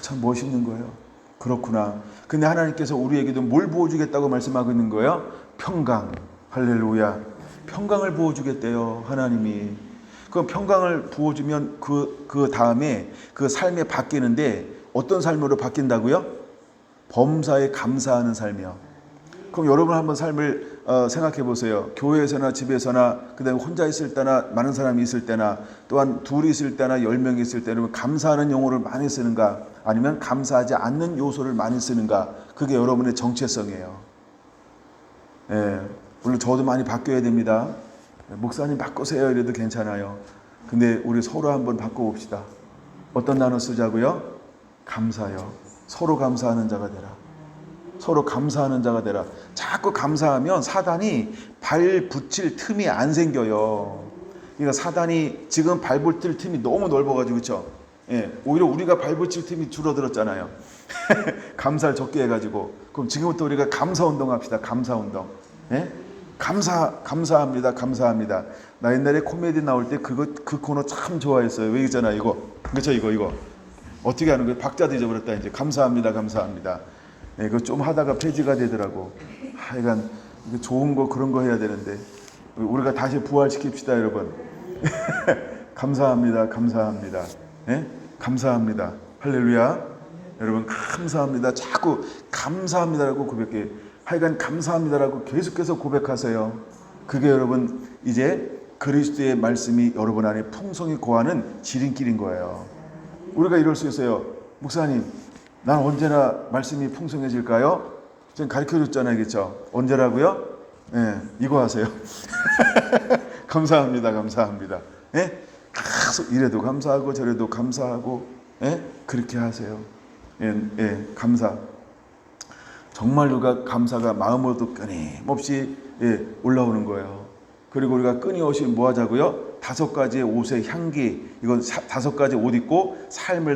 참 멋있는 거예요. 그렇구나. 근데 하나님께서 우리에게도 뭘 부어주겠다고 말씀하고 있는 거예요? 평강. 할렐루야. 평강을 부어주겠대요. 하나님이. 그럼 평강을 부어주면 그 다음에 그 삶이 바뀌는데 어떤 삶으로 바뀐다고요? 범사에 감사하는 삶이요. 그럼 여러분 한번 삶을 생각해 보세요. 교회에서나 집에서나 그다음에 혼자 있을 때나 많은 사람이 있을 때나 또한 둘이 있을 때나 10명이 있을 때는 감사하는 용어를 많이 쓰는가 아니면 감사하지 않는 요소를 많이 쓰는가 그게 여러분의 정체성이에요. 예, 물론 저도 많이 바뀌어야 됩니다. 목사님 바꾸세요 이래도 괜찮아요. 근데 우리 서로 한번 바꿔봅시다. 어떤 단어 쓰자고요? 감사요. 서로 감사하는 자가 되라. 서로 감사하는 자가 되라. 자꾸 감사하면 사단이 발 붙일 틈이 안 생겨요. 그러니까 사단이 지금 발 붙일 틈이 너무 넓어가지고 그렇죠? 예, 오히려 우리가 발 붙일 틈이 줄어들었잖아요. 감사를 적게 해가지고. 그럼 지금부터 우리가 감사 운동 합시다. 감사 운동. 예? 감사합니다. 감사합니다. 나 옛날에 코미디 나올 때 그 코너 참 좋아했어요. 왜 있잖아, 이거. 그렇죠, 이거. 어떻게 하는 거예요? 박자도 잊어버렸다, 이제. 감사합니다. 감사합니다. 예, 이거 좀 하다가 폐지가 되더라고. 하여간, 이거 좋은 거, 그런 거 해야 되는데. 우리가 다시 부활시킵시다, 여러분. 감사합니다. 감사합니다. 예? 감사합니다. 할렐루야. 여러분, 감사합니다. 자꾸 감사합니다라고 고백해. 하여간 감사합니다라고 계속해서 고백하세요. 그게 여러분 이제 그리스도의 말씀이 여러분 안에 풍성히 거하는 지름길인 거예요. 우리가 이럴 수 있어요. 목사님, 난 언제나 말씀이 풍성해질까요? 지금 가르쳐줬잖아요. 그렇죠? 언제라고요? 예, 이거 하세요. 감사합니다. 감사합니다. 예? 계속 이래도 감사하고 저래도 감사하고, 예? 그렇게 하세요. 예, 감사. 정말 우리가 감사가 마음으로도 끊임없이 올라오는 거예요. 그리고 우리가 끊임없이 뭐 하자고요? 5가지의 옷의 향기, 이건 5가지 옷 입고 삶을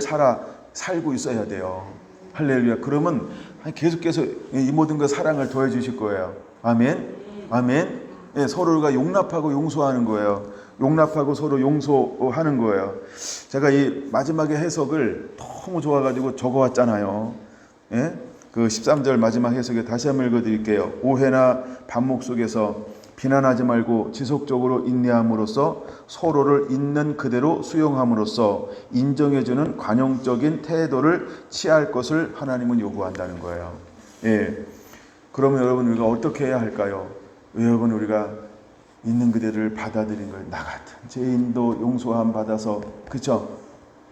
살고 있어야 돼요. 할렐루야. 그러면 계속해서 이 모든 것 사랑을 더해 주실 거예요. 아멘. 아멘. 예, 서로가 용납하고 용서하는 거예요. 용납하고 서로 용서하는 거예요. 제가 이 마지막에 해석을 너무 좋아가지고 적어왔잖아요. 예? 그 13절 마지막 해석에 다시 한번 읽어드릴게요. 오해나 반목 속에서 비난하지 말고 지속적으로 인내함으로써 서로를 있는 그대로 수용함으로써 인정해주는 관용적인 태도를 취할 것을 하나님은 요구한다는 거예요. 예. 그러면 여러분 우리가 어떻게 해야 할까요? 여러분 우리가 있는 그대를 받아들인 거예요. 나 같은 죄인도 용서함 받아서, 그렇죠?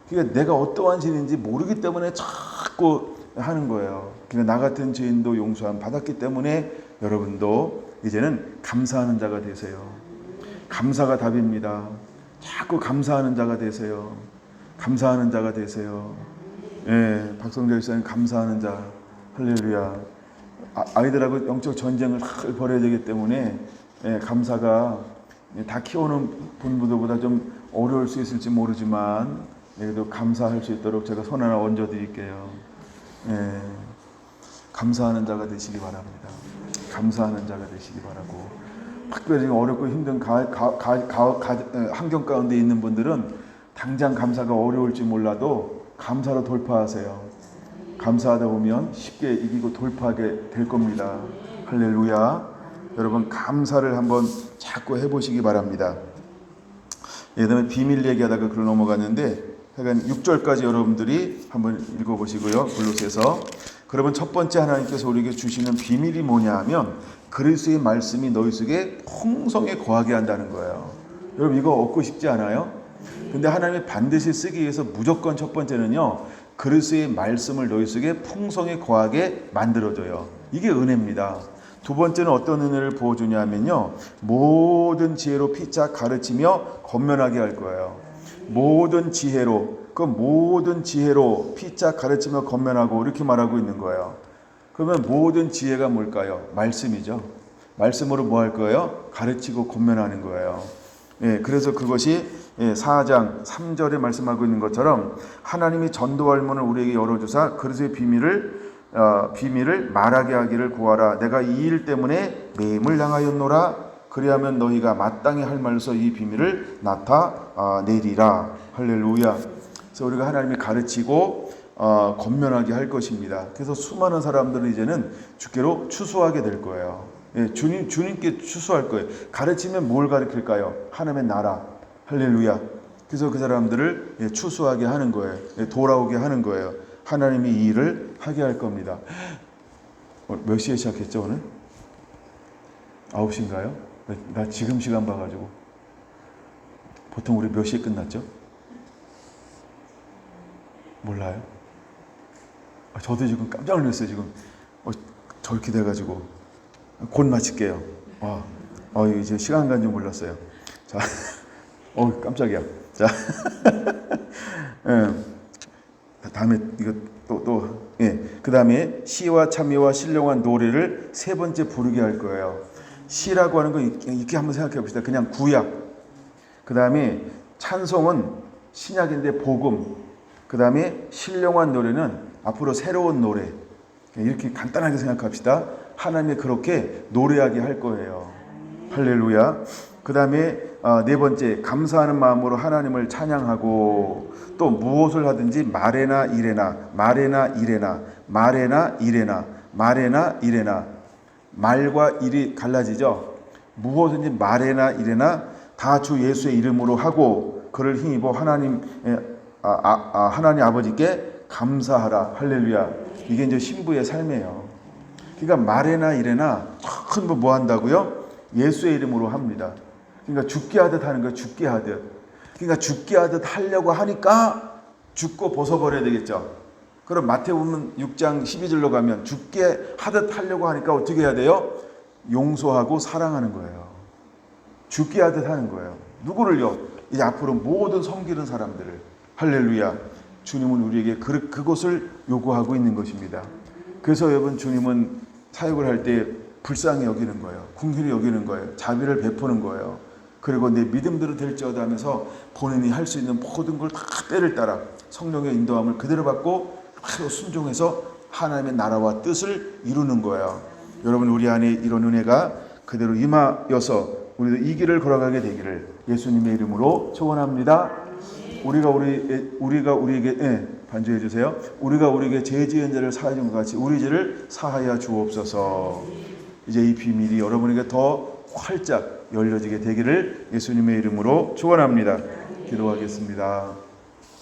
그러니까 내가 어떠한 죄인인지 모르기 때문에 자꾸 하는 거예요. 그러니까 나 같은 죄인도 용서함 받았기 때문에 여러분도 이제는 감사하는 자가 되세요. 감사가 답입니다. 자꾸 감사하는 자가 되세요. 감사하는 자가 되세요. 예, 박성재 집사님 감사하는 자. 할렐루야. 아이들하고 영적 전쟁을 벌여야 되기 때문에 감사가 다 키우는 분들보다 좀 어려울 수 있을지 모르지만 그래도 감사할 수 있도록 제가 손 하나 얹어 드릴게요. 감사하는 자가 되시기 바랍니다. 감사하는 자가 되시기 바라고, 특별히 어렵고 힘든 환경 가운데 있는 분들은 당장 감사가 어려울지 몰라도 감사로 돌파하세요. 감사하다 보면 쉽게 이기고 돌파하게 될 겁니다. 할렐루야. 여러분 감사를 한번 자꾸 해보시기 바랍니다. 예전에 비밀 얘기하다가 글로 넘어갔는데 하여간 6절까지 여러분들이 한번 읽어보시고요. 골로새서. 그러면 첫 번째 하나님께서 우리에게 주시는 비밀이 뭐냐 하면 그리스도의 말씀이 너희 속에 풍성에 거하게 한다는 거예요. 여러분 이거 얻고 싶지 않아요? 근데 하나님이 반드시 쓰기 위해서 무조건 첫 번째는요, 그리스도의 말씀을 너희 속에 풍성에 거하게 만들어줘요. 이게 은혜입니다. 두 번째는 어떤 은혜를 부어주냐 하면요, 모든 지혜로 피차 가르치며 권면하게 할 거예요. 모든 지혜로, 그 모든 지혜로 피차 가르치며 권면하고 이렇게 말하고 있는 거예요. 그러면 모든 지혜가 뭘까요? 말씀이죠. 말씀으로 뭐 할 거예요? 가르치고 권면하는 거예요. 그래서 그것이 4장 3절에 말씀하고 있는 것처럼 하나님이 전도할 문을 우리에게 열어주사 그리스도의 비밀을 말하게 하기를 구하라. 내가 이 일 때문에 매임을 당하였노라. 그리하면 너희가 마땅히 할 말로서 이 비밀을 나타내리라. 할렐루야. 그래서 우리가 하나님이 가르치고 권면하게 할 것입니다. 그래서 수많은 사람들은 이제는 주께로 추수하게 될 거예요. 주님께 추수할 거예요. 가르치면 뭘 가르칠까요? 하나님의 나라. 할렐루야. 그래서 그 사람들을 추수하게 하는 거예요. 돌아오게 하는 거예요. 하나님이 이 일을 하게 할 겁니다. 몇 시에 시작했죠 오늘? 9시인가요? 나 지금 시간 봐가지고. 보통 우리 몇 시에 끝났죠? 몰라요? 저도 지금 깜짝 놀랐어요. 지금 저렇게 돼가지고 곧 마칠게요. 이제 시간 간 줄 몰랐어요. 자, 깜짝이야. 자, 다음에 이거 그 다음에 시와 찬미와 신령한 노래를 세 번째 부르게 할 거예요. 시라고 하는 거 이렇게 한번 생각해 봅시다. 그냥 구약. 그 다음에 찬송은 신약인데 복음. 그 다음에 신령한 노래는 앞으로 새로운 노래. 이렇게 간단하게 생각합시다. 하나님이 그렇게 노래하게 할 거예요. 할렐루야. 그 다음에 네 번째, 감사하는 마음으로 하나님을 찬양하고, 또 무엇을 하든지 말에나 이래나 말에나 이래나 말에나 이래나 말에나 이래나. 말과 일이 갈라지죠. 무엇든지 말에나 이래나 다 주 예수의 이름으로 하고 그를 힘입어 하나님 아버지께 감사하라. 할렐루야. 이게 이제 신부의 삶이에요. 그러니까 말에나 이래나 큰 뭐 한다고요? 예수의 이름으로 합니다. 그러니까 죽게 하듯 하는 거예요. 죽게 하듯. 그러니까 죽게 하듯 하려고 하니까 죽고 벗어버려야 되겠죠. 그럼 마태복음 6장 12절로 가면 죽게 하듯 하려고 하니까 어떻게 해야 돼요? 용서하고 사랑하는 거예요. 죽게 하듯 하는 거예요. 누구를요? 이제 앞으로 모든 섬기는 사람들을. 할렐루야. 주님은 우리에게 그것을 요구하고 있는 것입니다. 그래서 여러분, 주님은 사역을 할 때 불쌍히 여기는 거예요. 긍휼히 여기는 거예요. 자비를 베푸는 거예요. 그리고 내 믿음대로 될지어다 하면서 본인이 할 수 있는 모든 걸 다 때를 따라 성령의 인도함을 그대로 받고 바로 순종해서 하나님의 나라와 뜻을 이루는 거예요. 여러분, 우리 안에 이런 은혜가 그대로 임하여서 우리도 이 길을 걸어가게 되기를 예수님의 이름으로 축원합니다. 우리가 우리에게 반주해 주세요. 우리가 우리에게 죄 지은 자를 사하여 준 것 같이 우리 죄를 사하여 주옵소서. 이제 이 비밀이 여러분에게 더 활짝 열려지게 되기를 예수님의 이름으로 축원합니다. 기도하겠습니다.